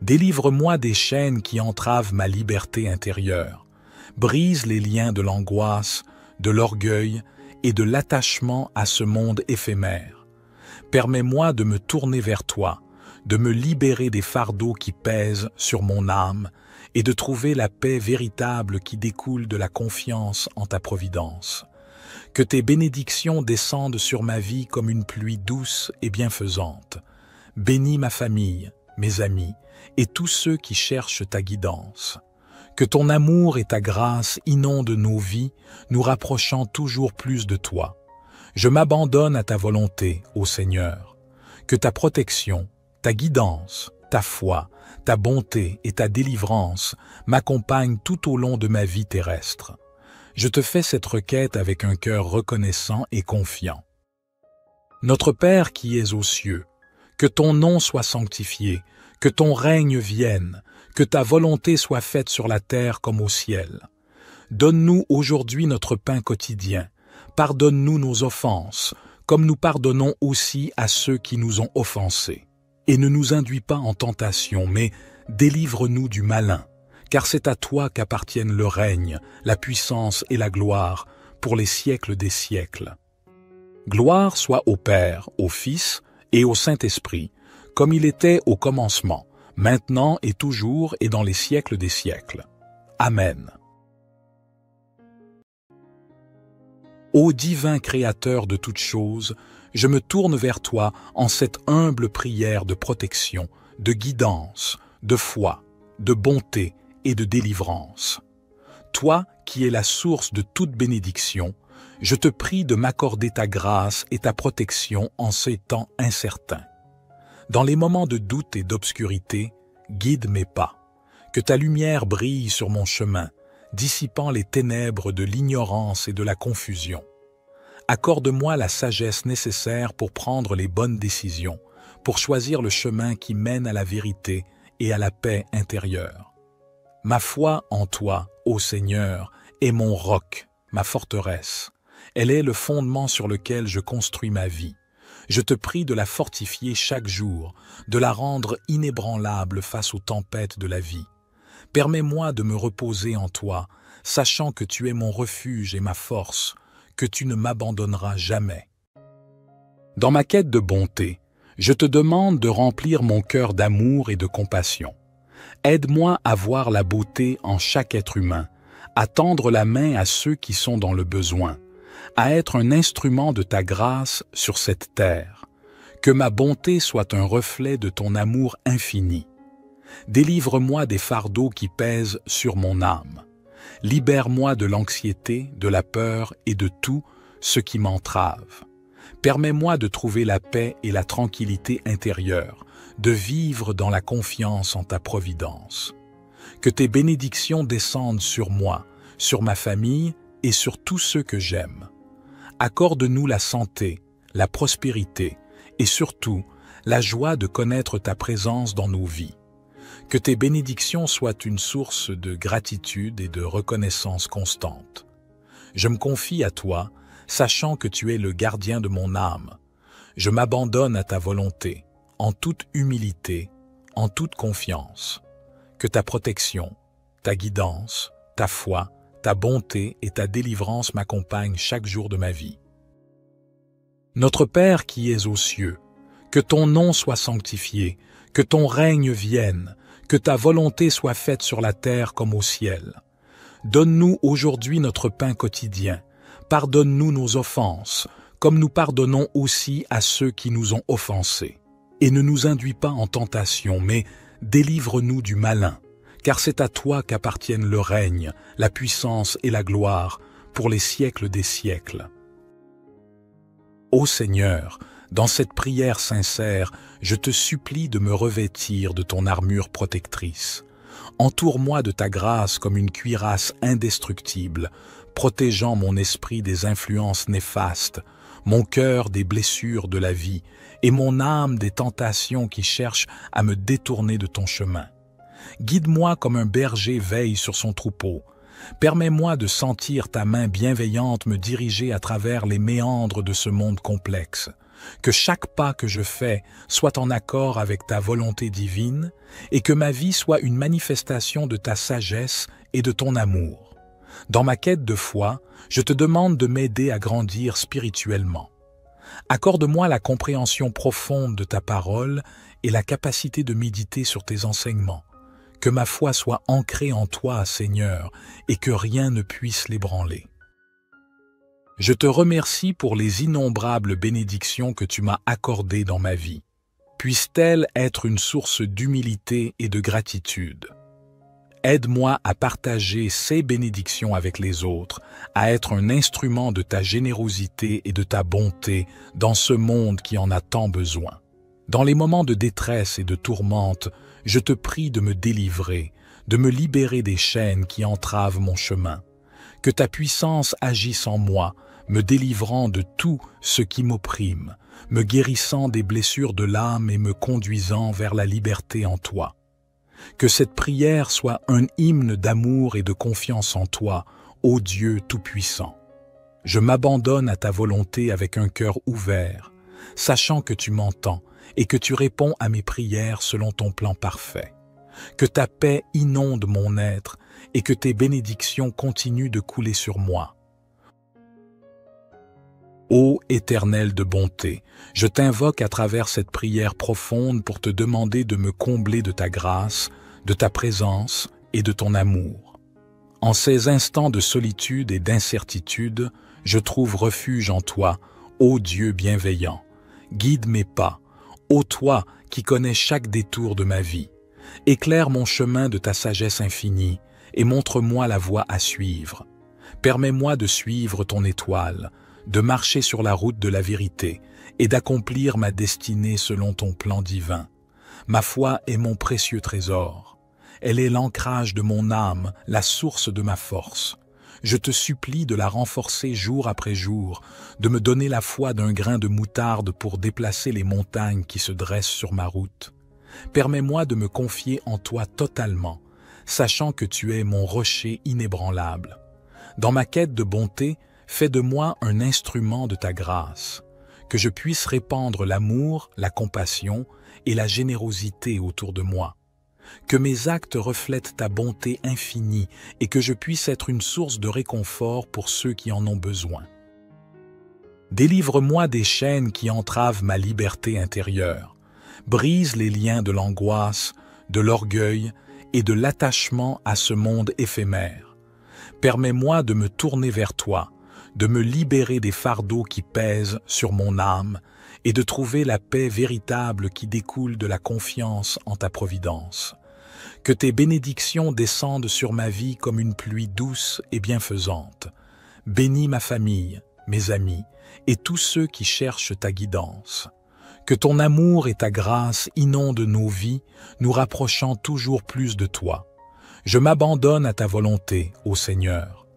Délivre-moi des chaînes qui entravent ma liberté intérieure. Brise les liens de l'angoisse, de l'orgueil et de l'attachement à ce monde éphémère. Permets-moi de me tourner vers toi, de me libérer des fardeaux qui pèsent sur mon âme et de trouver la paix véritable qui découle de la confiance en ta providence. Que tes bénédictions descendent sur ma vie comme une pluie douce et bienfaisante. Bénis ma famille, mes amis et tous ceux qui cherchent ta guidance. Que ton amour et ta grâce inondent nos vies, nous rapprochant toujours plus de toi. Je m'abandonne à ta volonté, ô Seigneur. Que ta protection, ta guidance, ta foi, ta bonté et ta délivrance m'accompagnent tout au long de ma vie terrestre. Je te fais cette requête avec un cœur reconnaissant et confiant. Notre Père qui es aux cieux, que ton nom soit sanctifié, que ton règne vienne, que ta volonté soit faite sur la terre comme au ciel. Donne-nous aujourd'hui notre pain quotidien. Pardonne-nous nos offenses, comme nous pardonnons aussi à ceux qui nous ont offensés. Et ne nous induis pas en tentation, mais délivre-nous du malin, car c'est à toi qu'appartiennent le règne, la puissance et la gloire pour les siècles des siècles. Gloire soit au Père, au Fils et au Saint-Esprit, comme il était au commencement, maintenant et toujours et dans les siècles des siècles. Amen. Ô divin Créateur de toutes choses, je me tourne vers toi en cette humble prière de protection, de guidance, de foi, de bonté et de délivrance. Toi qui es la source de toute bénédiction, je te prie de m'accorder ta grâce et ta protection en ces temps incertains. Dans les moments de doute et d'obscurité, guide mes pas. Que ta lumière brille sur mon chemin, dissipant les ténèbres de l'ignorance et de la confusion. Accorde-moi la sagesse nécessaire pour prendre les bonnes décisions, pour choisir le chemin qui mène à la vérité et à la paix intérieure. Ma foi en toi, ô Seigneur, est mon roc, ma forteresse. Elle est le fondement sur lequel je construis ma vie. Je te prie de la fortifier chaque jour, de la rendre inébranlable face aux tempêtes de la vie. Permets-moi de me reposer en toi, sachant que tu es mon refuge et ma force, que tu ne m'abandonneras jamais. Dans ma quête de bonté, je te demande de remplir mon cœur d'amour et de compassion. Aide-moi à voir la beauté en chaque être humain, à tendre la main à ceux qui sont dans le besoin, à être un instrument de ta grâce sur cette terre. Que ma bonté soit un reflet de ton amour infini. Délivre-moi des fardeaux qui pèsent sur mon âme. Libère-moi de l'anxiété, de la peur et de tout ce qui m'entrave. Permets-moi de trouver la paix et la tranquillité intérieure, de vivre dans la confiance en ta providence. Que tes bénédictions descendent sur moi, sur ma famille et sur tous ceux que j'aime. Accorde-nous la santé, la prospérité et surtout la joie de connaître ta présence dans nos vies. Que tes bénédictions soient une source de gratitude et de reconnaissance constante. Je me confie à toi, sachant que tu es le gardien de mon âme. Je m'abandonne à ta volonté, en toute humilité, en toute confiance. Que ta protection, ta guidance, ta foi, ta bonté et ta délivrance m'accompagnent chaque jour de ma vie. Notre Père qui es aux cieux, que ton nom soit sanctifié, que ton règne vienne, que ta volonté soit faite sur la terre comme au ciel. Donne-nous aujourd'hui notre pain quotidien. Pardonne-nous nos offenses, comme nous pardonnons aussi à ceux qui nous ont offensés. Et ne nous induis pas en tentation, mais délivre-nous du malin, car c'est à toi qu'appartiennent le règne, la puissance et la gloire, pour les siècles des siècles. Ô Seigneur, dans cette prière sincère, je te supplie de me revêtir de ton armure protectrice. Entoure-moi de ta grâce comme une cuirasse indestructible, protégeant mon esprit des influences néfastes, mon cœur des blessures de la vie et mon âme des tentations qui cherchent à me détourner de ton chemin. Guide-moi comme un berger veille sur son troupeau. Permets-moi de sentir ta main bienveillante me diriger à travers les méandres de ce monde complexe. Que chaque pas que je fais soit en accord avec ta volonté divine et que ma vie soit une manifestation de ta sagesse et de ton amour. Dans ma quête de foi, je te demande de m'aider à grandir spirituellement. Accorde-moi la compréhension profonde de ta parole et la capacité de méditer sur tes enseignements. Que ma foi soit ancrée en toi, Seigneur, et que rien ne puisse l'ébranler. Je te remercie pour les innombrables bénédictions que tu m'as accordées dans ma vie. Puissent-elles être une source d'humilité et de gratitude. Aide-moi à partager ces bénédictions avec les autres, à être un instrument de ta générosité et de ta bonté dans ce monde qui en a tant besoin. Dans les moments de détresse et de tourmente, je te prie de me délivrer, de me libérer des chaînes qui entravent mon chemin. Que ta puissance agisse en moi, me délivrant de tout ce qui m'opprime, me guérissant des blessures de l'âme et me conduisant vers la liberté en toi. Que cette prière soit un hymne d'amour et de confiance en toi, ô Dieu Tout-Puissant. Je m'abandonne à ta volonté avec un cœur ouvert, sachant que tu m'entends et que tu réponds à mes prières selon ton plan parfait. Que ta paix inonde mon être et que tes bénédictions continuent de couler sur moi. Ô Éternel de bonté, je t'invoque à travers cette prière profonde pour te demander de me combler de ta grâce, de ta présence et de ton amour. En ces instants de solitude et d'incertitude, je trouve refuge en toi, ô Dieu bienveillant. Guide mes pas, ô toi qui connais chaque détour de ma vie. Éclaire mon chemin de ta sagesse infinie et montre-moi la voie à suivre. Permets-moi de suivre ton étoile, de marcher sur la route de la vérité et d'accomplir ma destinée selon ton plan divin. Ma foi est mon précieux trésor. Elle est l'ancrage de mon âme, la source de ma force. Je te supplie de la renforcer jour après jour, de me donner la foi d'un grain de moutarde pour déplacer les montagnes qui se dressent sur ma route. Permets-moi de me confier en toi totalement, sachant que tu es mon rocher inébranlable. Dans ma quête de bonté, fais de moi un instrument de ta grâce, que je puisse répandre l'amour, la compassion et la générosité autour de moi. Que mes actes reflètent ta bonté infinie et que je puisse être une source de réconfort pour ceux qui en ont besoin. Délivre-moi des chaînes qui entravent ma liberté intérieure. Brise les liens de l'angoisse, de l'orgueil et de l'attachement à ce monde éphémère. Permets-moi de me tourner vers toi, de me libérer des fardeaux qui pèsent sur mon âme et de trouver la paix véritable qui découle de la confiance en ta providence. Que tes bénédictions descendent sur ma vie comme une pluie douce et bienfaisante. Bénis ma famille, mes amis et tous ceux qui cherchent ta guidance. Que ton amour et ta grâce inondent nos vies, nous rapprochant toujours plus de toi. Je m'abandonne à ta volonté, ô Seigneur.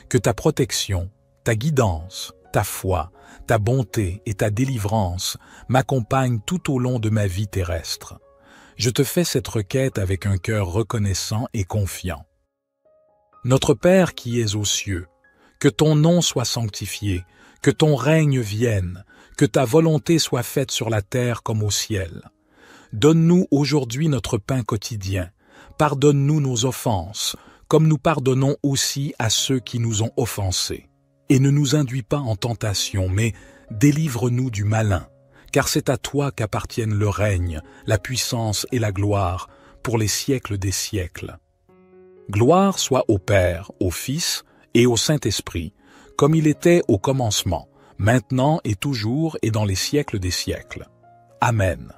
Que ta protection, ta guidance, ta foi, ta bonté et ta délivrance m'accompagnent tout au long de ma vie terrestre. Je te fais cette requête avec un cœur reconnaissant et confiant. Notre Père qui es aux cieux, que ton nom soit sanctifié, que ton règne vienne, que ta volonté soit faite sur la terre comme au ciel. Donne-nous aujourd'hui notre pain quotidien. Pardonne-nous nos offenses, comme nous pardonnons aussi à ceux qui nous ont offensés. Et ne nous induis pas en tentation, mais délivre-nous du malin, car c'est à toi qu'appartiennent le règne, la puissance et la gloire, pour les siècles des siècles. Gloire soit au Père, au Fils et au Saint-Esprit, comme il était au commencement, maintenant et toujours et dans les siècles des siècles. Amen.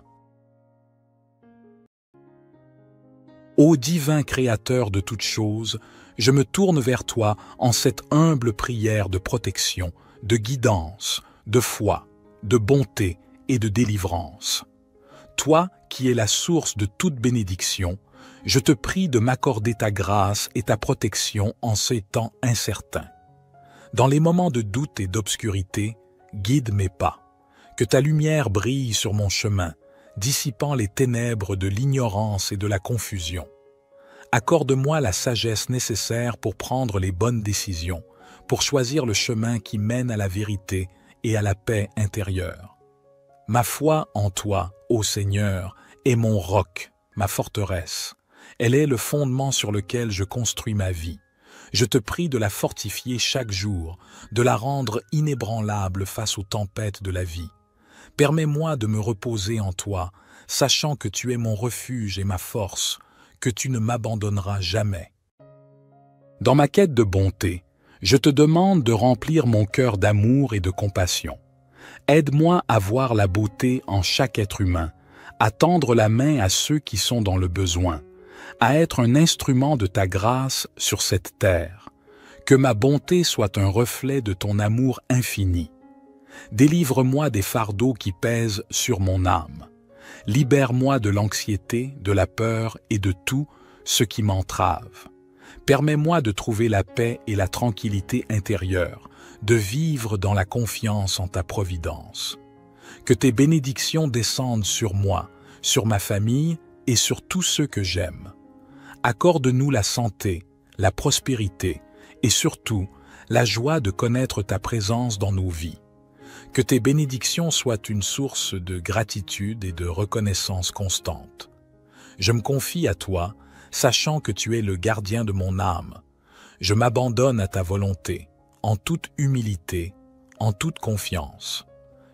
Ô divin Créateur de toutes choses, je me tourne vers toi en cette humble prière de protection, de guidance, de foi, de bonté et de délivrance. Toi qui es la source de toute bénédiction, je te prie de m'accorder ta grâce et ta protection en ces temps incertains. Dans les moments de doute et d'obscurité, guide mes pas. Que ta lumière brille sur mon chemin, dissipant les ténèbres de l'ignorance et de la confusion. Accorde-moi la sagesse nécessaire pour prendre les bonnes décisions, pour choisir le chemin qui mène à la vérité et à la paix intérieure. Ma foi en toi, ô Seigneur, est mon roc, ma forteresse. Elle est le fondement sur lequel je construis ma vie. Je te prie de la fortifier chaque jour, de la rendre inébranlable face aux tempêtes de la vie. Permets-moi de me reposer en toi, sachant que tu es mon refuge et ma force, que tu ne m'abandonneras jamais. Dans ma quête de bonté, je te demande de remplir mon cœur d'amour et de compassion. Aide-moi à voir la beauté en chaque être humain, à tendre la main à ceux qui sont dans le besoin, à être un instrument de ta grâce sur cette terre. Que ma bonté soit un reflet de ton amour infini. Délivre-moi des fardeaux qui pèsent sur mon âme. Libère-moi de l'anxiété, de la peur et de tout ce qui m'entrave. Permets-moi de trouver la paix et la tranquillité intérieure, de vivre dans la confiance en ta providence. Que tes bénédictions descendent sur moi, sur ma famille et sur tous ceux que j'aime. Accorde-nous la santé, la prospérité et surtout la joie de connaître ta présence dans nos vies. Que tes bénédictions soient une source de gratitude et de reconnaissance constante. Je me confie à toi, sachant que tu es le gardien de mon âme. Je m'abandonne à ta volonté, en toute humilité, en toute confiance.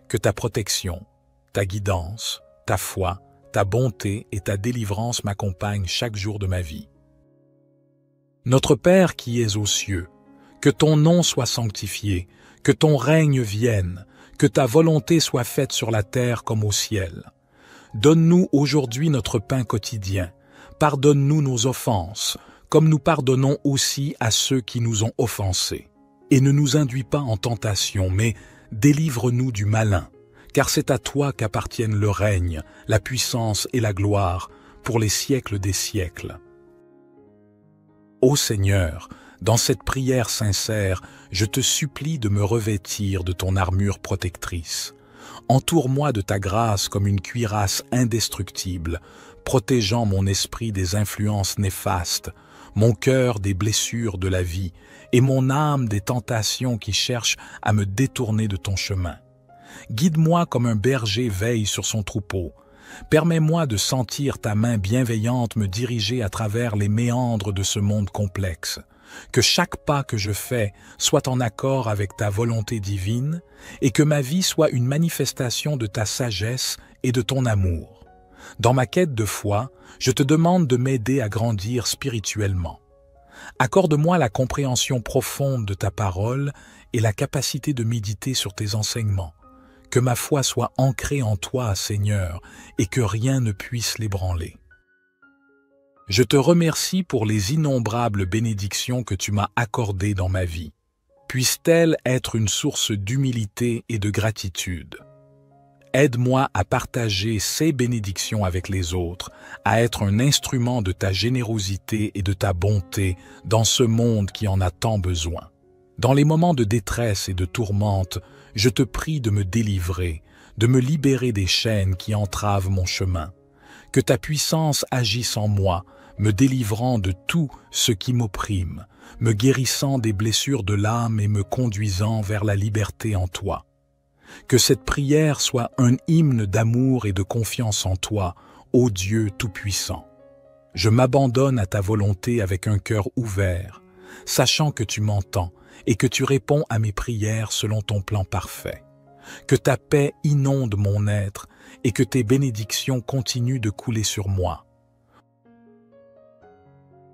Que ta protection, ta guidance, ta foi, ta bonté et ta délivrance m'accompagnent chaque jour de ma vie. Notre Père qui es aux cieux, que ton nom soit sanctifié, que ton règne vienne, que ta volonté soit faite sur la terre comme au ciel. Donne-nous aujourd'hui notre pain quotidien. Pardonne-nous nos offenses, comme nous pardonnons aussi à ceux qui nous ont offensés. Et ne nous induis pas en tentation, mais délivre-nous du malin, car c'est à toi qu'appartiennent le règne, la puissance et la gloire, pour les siècles des siècles. Ô Seigneur, dans cette prière sincère, je te supplie de me revêtir de ton armure protectrice. Entoure-moi de ta grâce comme une cuirasse indestructible, protégeant mon esprit des influences néfastes, mon cœur des blessures de la vie et mon âme des tentations qui cherchent à me détourner de ton chemin. Guide-moi comme un berger veille sur son troupeau. Permets-moi de sentir ta main bienveillante me diriger à travers les méandres de ce monde complexe. Que chaque pas que je fais soit en accord avec ta volonté divine et que ma vie soit une manifestation de ta sagesse et de ton amour. Dans ma quête de foi, je te demande de m'aider à grandir spirituellement. Accorde-moi la compréhension profonde de ta parole et la capacité de méditer sur tes enseignements. Que ma foi soit ancrée en toi, Seigneur, et que rien ne puisse l'ébranler. Je te remercie pour les innombrables bénédictions que tu m'as accordées dans ma vie. Puissent-elles être une source d'humilité et de gratitude. Aide-moi à partager ces bénédictions avec les autres, à être un instrument de ta générosité et de ta bonté dans ce monde qui en a tant besoin. Dans les moments de détresse et de tourmente, je te prie de me délivrer, de me libérer des chaînes qui entravent mon chemin. Que ta puissance agisse en moi, me délivrant de tout ce qui m'opprime, me guérissant des blessures de l'âme et me conduisant vers la liberté en toi. Que cette prière soit un hymne d'amour et de confiance en toi, ô Dieu Tout-Puissant. Je m'abandonne à ta volonté avec un cœur ouvert, sachant que tu m'entends et que tu réponds à mes prières selon ton plan parfait. Que ta paix inonde mon être et que tes bénédictions continuent de couler sur moi.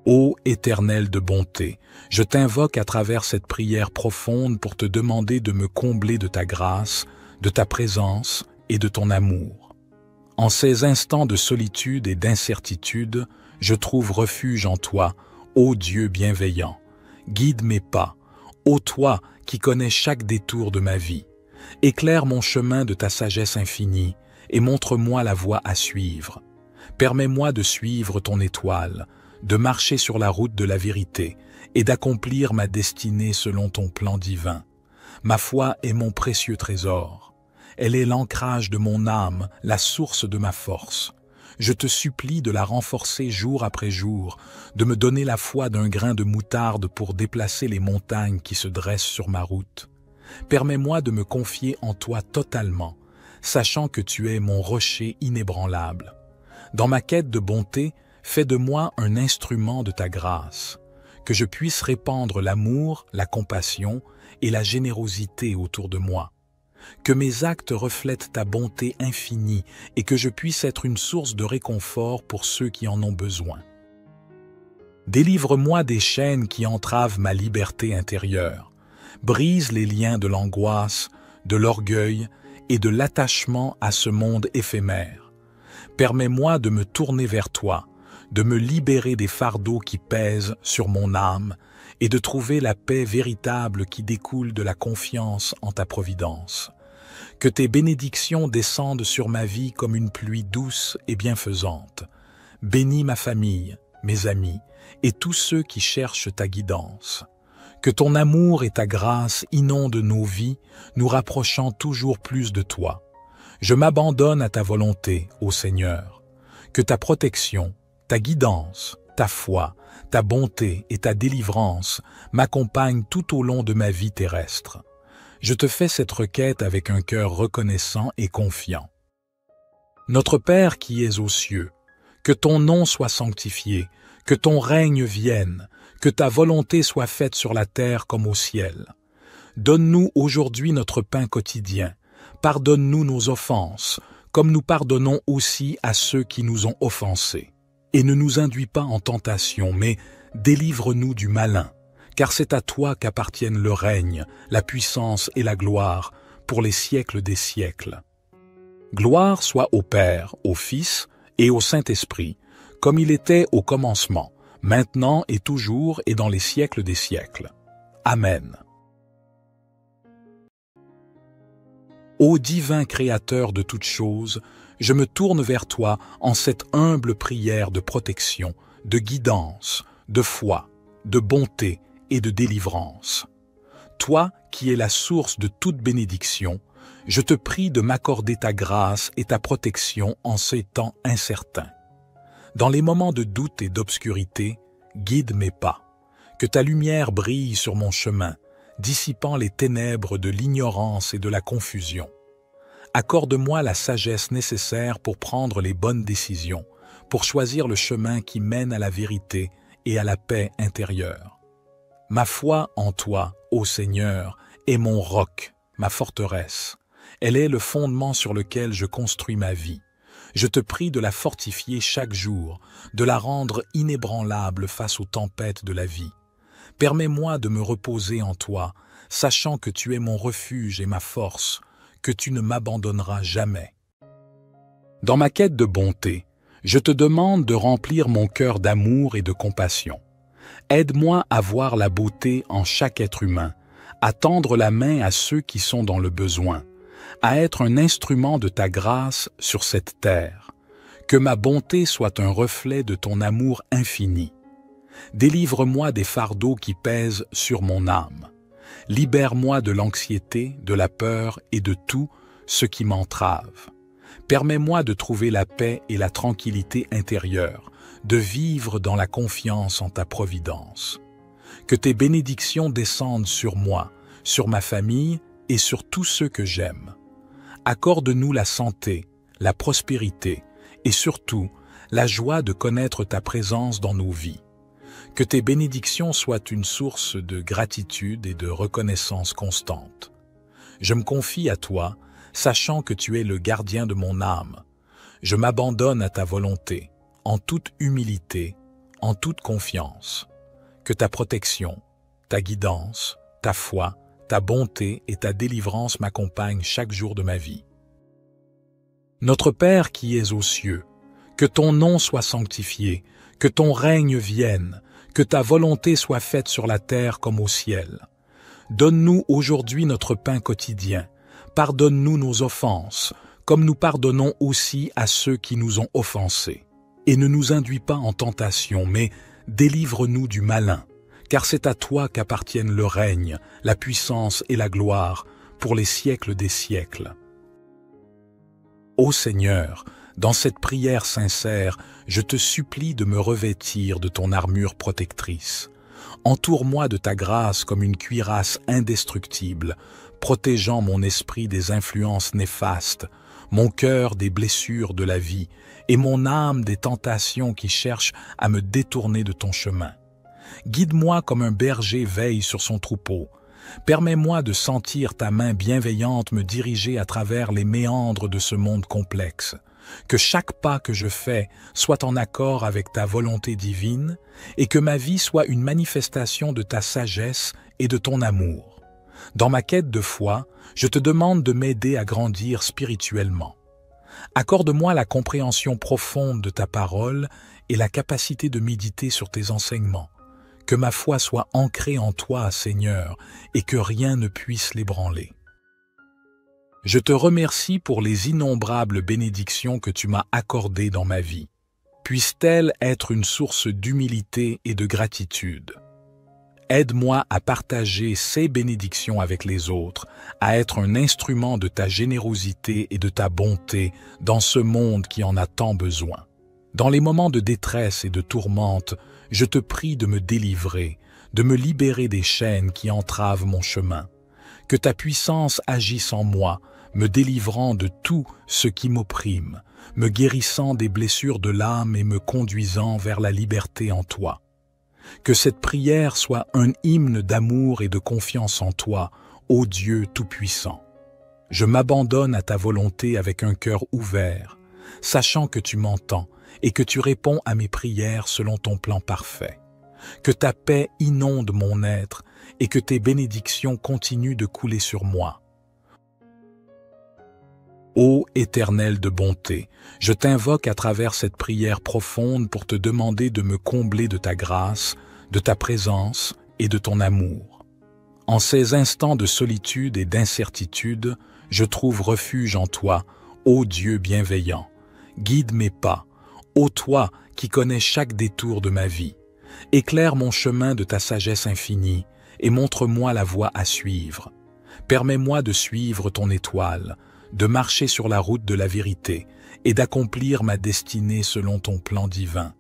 Ô Éternel de bonté, je t'invoque à travers cette prière profonde pour te demander de me combler de ta grâce, de ta présence et de ton amour. En ces instants de solitude et d'incertitude, je trouve refuge en toi, ô Dieu bienveillant. Guide mes pas, ô toi qui connais chaque détour de ma vie. Éclaire mon chemin de ta sagesse infinie et montre-moi la voie à suivre. Permets-moi de suivre ton étoile, de marcher sur la route de la vérité et d'accomplir ma destinée selon ton plan divin. Ma foi est mon précieux trésor. Elle est l'ancrage de mon âme, la source de ma force. Je te supplie de la renforcer jour après jour, de me donner la foi d'un grain de moutarde pour déplacer les montagnes qui se dressent sur ma route. Permets-moi de me confier en toi totalement, sachant que tu es mon rocher inébranlable. Dans ma quête de bonté, fais de moi un instrument de ta grâce, que je puisse répandre l'amour, la compassion et la générosité autour de moi. Que mes actes reflètent ta bonté infinie et que je puisse être une source de réconfort pour ceux qui en ont besoin. Délivre-moi des chaînes qui entravent ma liberté intérieure. Brise les liens de l'angoisse, de l'orgueil et de l'attachement à ce monde éphémère. Permets-moi de me tourner vers toi, de me libérer des fardeaux qui pèsent sur mon âme et de trouver la paix véritable qui découle de la confiance en ta providence. Que tes bénédictions descendent sur ma vie comme une pluie douce et bienfaisante. Bénis ma famille, mes amis et tous ceux qui cherchent ta guidance. Que ton amour et ta grâce inondent nos vies, nous rapprochant toujours plus de toi. Je m'abandonne à ta volonté, ô Seigneur. Que ta protection, ta guidance, ta foi, ta bonté et ta délivrance m'accompagnent tout au long de ma vie terrestre. Je te fais cette requête avec un cœur reconnaissant et confiant. Notre Père qui es aux cieux, que ton nom soit sanctifié, que ton règne vienne, que ta volonté soit faite sur la terre comme au ciel. Donne-nous aujourd'hui notre pain quotidien. Pardonne-nous nos offenses, comme nous pardonnons aussi à ceux qui nous ont offensés. Et ne nous induis pas en tentation, mais délivre-nous du malin, car c'est à toi qu'appartiennent le règne, la puissance et la gloire, pour les siècles des siècles. Gloire soit au Père, au Fils et au Saint-Esprit, comme il était au commencement, maintenant et toujours et dans les siècles des siècles. Amen. Ô divin Créateur de toutes choses, je me tourne vers toi en cette humble prière de protection, de guidance, de foi, de bonté et de délivrance. Toi qui es la source de toute bénédiction, je te prie de m'accorder ta grâce et ta protection en ces temps incertains. Dans les moments de doute et d'obscurité, guide mes pas. Que ta lumière brille sur mon chemin, dissipant les ténèbres de l'ignorance et de la confusion. Accorde-moi la sagesse nécessaire pour prendre les bonnes décisions, pour choisir le chemin qui mène à la vérité et à la paix intérieure. Ma foi en toi, ô Seigneur, est mon roc, ma forteresse. Elle est le fondement sur lequel je construis ma vie. Je te prie de la fortifier chaque jour, de la rendre inébranlable face aux tempêtes de la vie. Permets-moi de me reposer en toi, sachant que tu es mon refuge et ma force, que tu ne m'abandonneras jamais. Dans ma quête de bonté, je te demande de remplir mon cœur d'amour et de compassion. Aide-moi à voir la beauté en chaque être humain, à tendre la main à ceux qui sont dans le besoin, à être un instrument de ta grâce sur cette terre. Que ma bonté soit un reflet de ton amour infini. Délivre-moi des fardeaux qui pèsent sur mon âme. Libère-moi de l'anxiété, de la peur et de tout ce qui m'entrave. Permets-moi de trouver la paix et la tranquillité intérieure, de vivre dans la confiance en ta providence. Que tes bénédictions descendent sur moi, sur ma famille et sur tous ceux que j'aime. Accorde-nous la santé, la prospérité et surtout la joie de connaître ta présence dans nos vies. Que tes bénédictions soient une source de gratitude et de reconnaissance constante. Je me confie à toi, sachant que tu es le gardien de mon âme. Je m'abandonne à ta volonté, en toute humilité, en toute confiance. Que ta protection, ta guidance, ta foi, ta bonté et ta délivrance m'accompagnent chaque jour de ma vie. Notre Père qui es aux cieux, que ton nom soit sanctifié, que ton règne vienne, que ta volonté soit faite sur la terre comme au ciel. Donne-nous aujourd'hui notre pain quotidien. Pardonne-nous nos offenses, comme nous pardonnons aussi à ceux qui nous ont offensés. Et ne nous induis pas en tentation, mais délivre-nous du malin, car c'est à toi qu'appartiennent le règne, la puissance et la gloire, pour les siècles des siècles. Ô Seigneur, dans cette prière sincère, je te supplie de me revêtir de ton armure protectrice. Entoure-moi de ta grâce comme une cuirasse indestructible, protégeant mon esprit des influences néfastes, mon cœur des blessures de la vie et mon âme des tentations qui cherchent à me détourner de ton chemin. Guide-moi comme un berger veille sur son troupeau. Permets-moi de sentir ta main bienveillante me diriger à travers les méandres de ce monde complexe. Que chaque pas que je fais soit en accord avec ta volonté divine et que ma vie soit une manifestation de ta sagesse et de ton amour. Dans ma quête de foi, je te demande de m'aider à grandir spirituellement. Accorde-moi la compréhension profonde de ta parole et la capacité de méditer sur tes enseignements. Que ma foi soit ancrée en toi, Seigneur, et que rien ne puisse l'ébranler. Je te remercie pour les innombrables bénédictions que tu m'as accordées dans ma vie. Puissent-elles être une source d'humilité et de gratitude. Aide-moi à partager ces bénédictions avec les autres, à être un instrument de ta générosité et de ta bonté dans ce monde qui en a tant besoin. Dans les moments de détresse et de tourmente, je te prie de me délivrer, de me libérer des chaînes qui entravent mon chemin. Que ta puissance agisse en moi, me délivrant de tout ce qui m'opprime, me guérissant des blessures de l'âme et me conduisant vers la liberté en toi. Que cette prière soit un hymne d'amour et de confiance en toi, ô Dieu Tout-Puissant. Je m'abandonne à ta volonté avec un cœur ouvert, sachant que tu m'entends et que tu réponds à mes prières selon ton plan parfait. Que ta paix inonde mon être et que tes bénédictions continuent de couler sur moi. Ô Éternel de bonté, je t'invoque à travers cette prière profonde pour te demander de me combler de ta grâce, de ta présence et de ton amour. En ces instants de solitude et d'incertitude, je trouve refuge en toi, ô Dieu bienveillant. Guide mes pas, ô toi qui connais chaque détour de ma vie. Éclaire mon chemin de ta sagesse infinie et montre-moi la voie à suivre. Permets-moi de suivre ton étoile, de marcher sur la route de la vérité et d'accomplir ma destinée selon ton plan divin.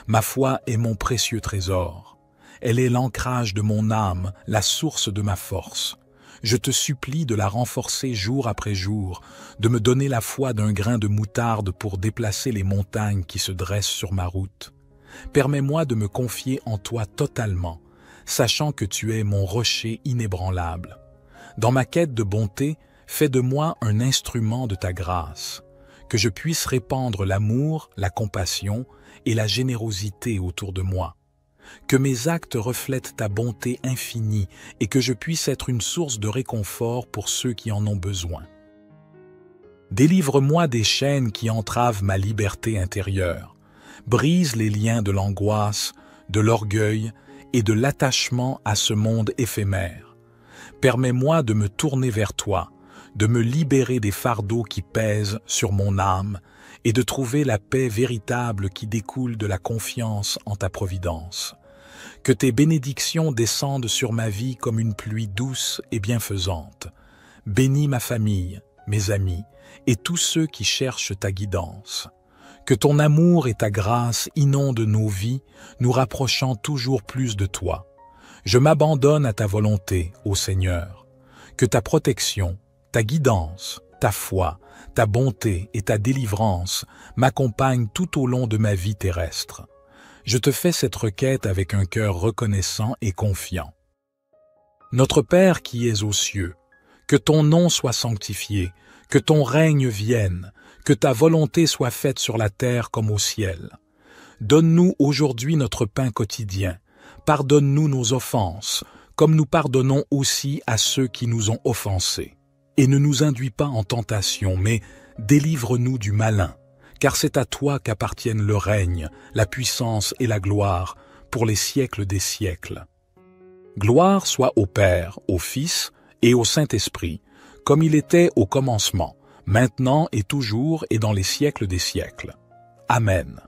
Ma foi est mon précieux trésor. Elle est l'ancrage de mon âme, la source de ma force. Je te supplie de la renforcer jour après jour, de me donner la foi d'un grain de moutarde pour déplacer les montagnes qui se dressent sur ma route. Permets-moi de me confier en toi totalement, sachant que tu es mon rocher inébranlable. Dans ma quête de bonté, fais de moi un instrument de ta grâce, que je puisse répandre l'amour, la compassion et la générosité autour de moi. Que mes actes reflètent ta bonté infinie et que je puisse être une source de réconfort pour ceux qui en ont besoin. Délivre-moi des chaînes qui entravent ma liberté intérieure. Brise les liens de l'angoisse, de l'orgueil et de l'attachement à ce monde éphémère. Permets-moi de me tourner vers toi, de me libérer des fardeaux qui pèsent sur mon âme et de trouver la paix véritable qui découle de la confiance en ta providence. Que tes bénédictions descendent sur ma vie comme une pluie douce et bienfaisante. Bénis ma famille, mes amis et tous ceux qui cherchent ta guidance. Que ton amour et ta grâce inondent nos vies, nous rapprochant toujours plus de toi. Je m'abandonne à ta volonté, ô Seigneur. Que ta protection, ta guidance, ta foi, ta bonté et ta délivrance m'accompagnent tout au long de ma vie terrestre. Je te fais cette requête avec un cœur reconnaissant et confiant. Notre Père qui es aux cieux, que ton nom soit sanctifié, que ton règne vienne, que ta volonté soit faite sur la terre comme au ciel. Donne-nous aujourd'hui notre pain quotidien. Pardonne-nous nos offenses, comme nous pardonnons aussi à ceux qui nous ont offensés. Et ne nous induis pas en tentation, mais délivre-nous du malin, car c'est à toi qu'appartiennent le règne, la puissance et la gloire, pour les siècles des siècles. Gloire soit au Père, au Fils et au Saint-Esprit, comme il était au commencement, maintenant et toujours et dans les siècles des siècles. Amen.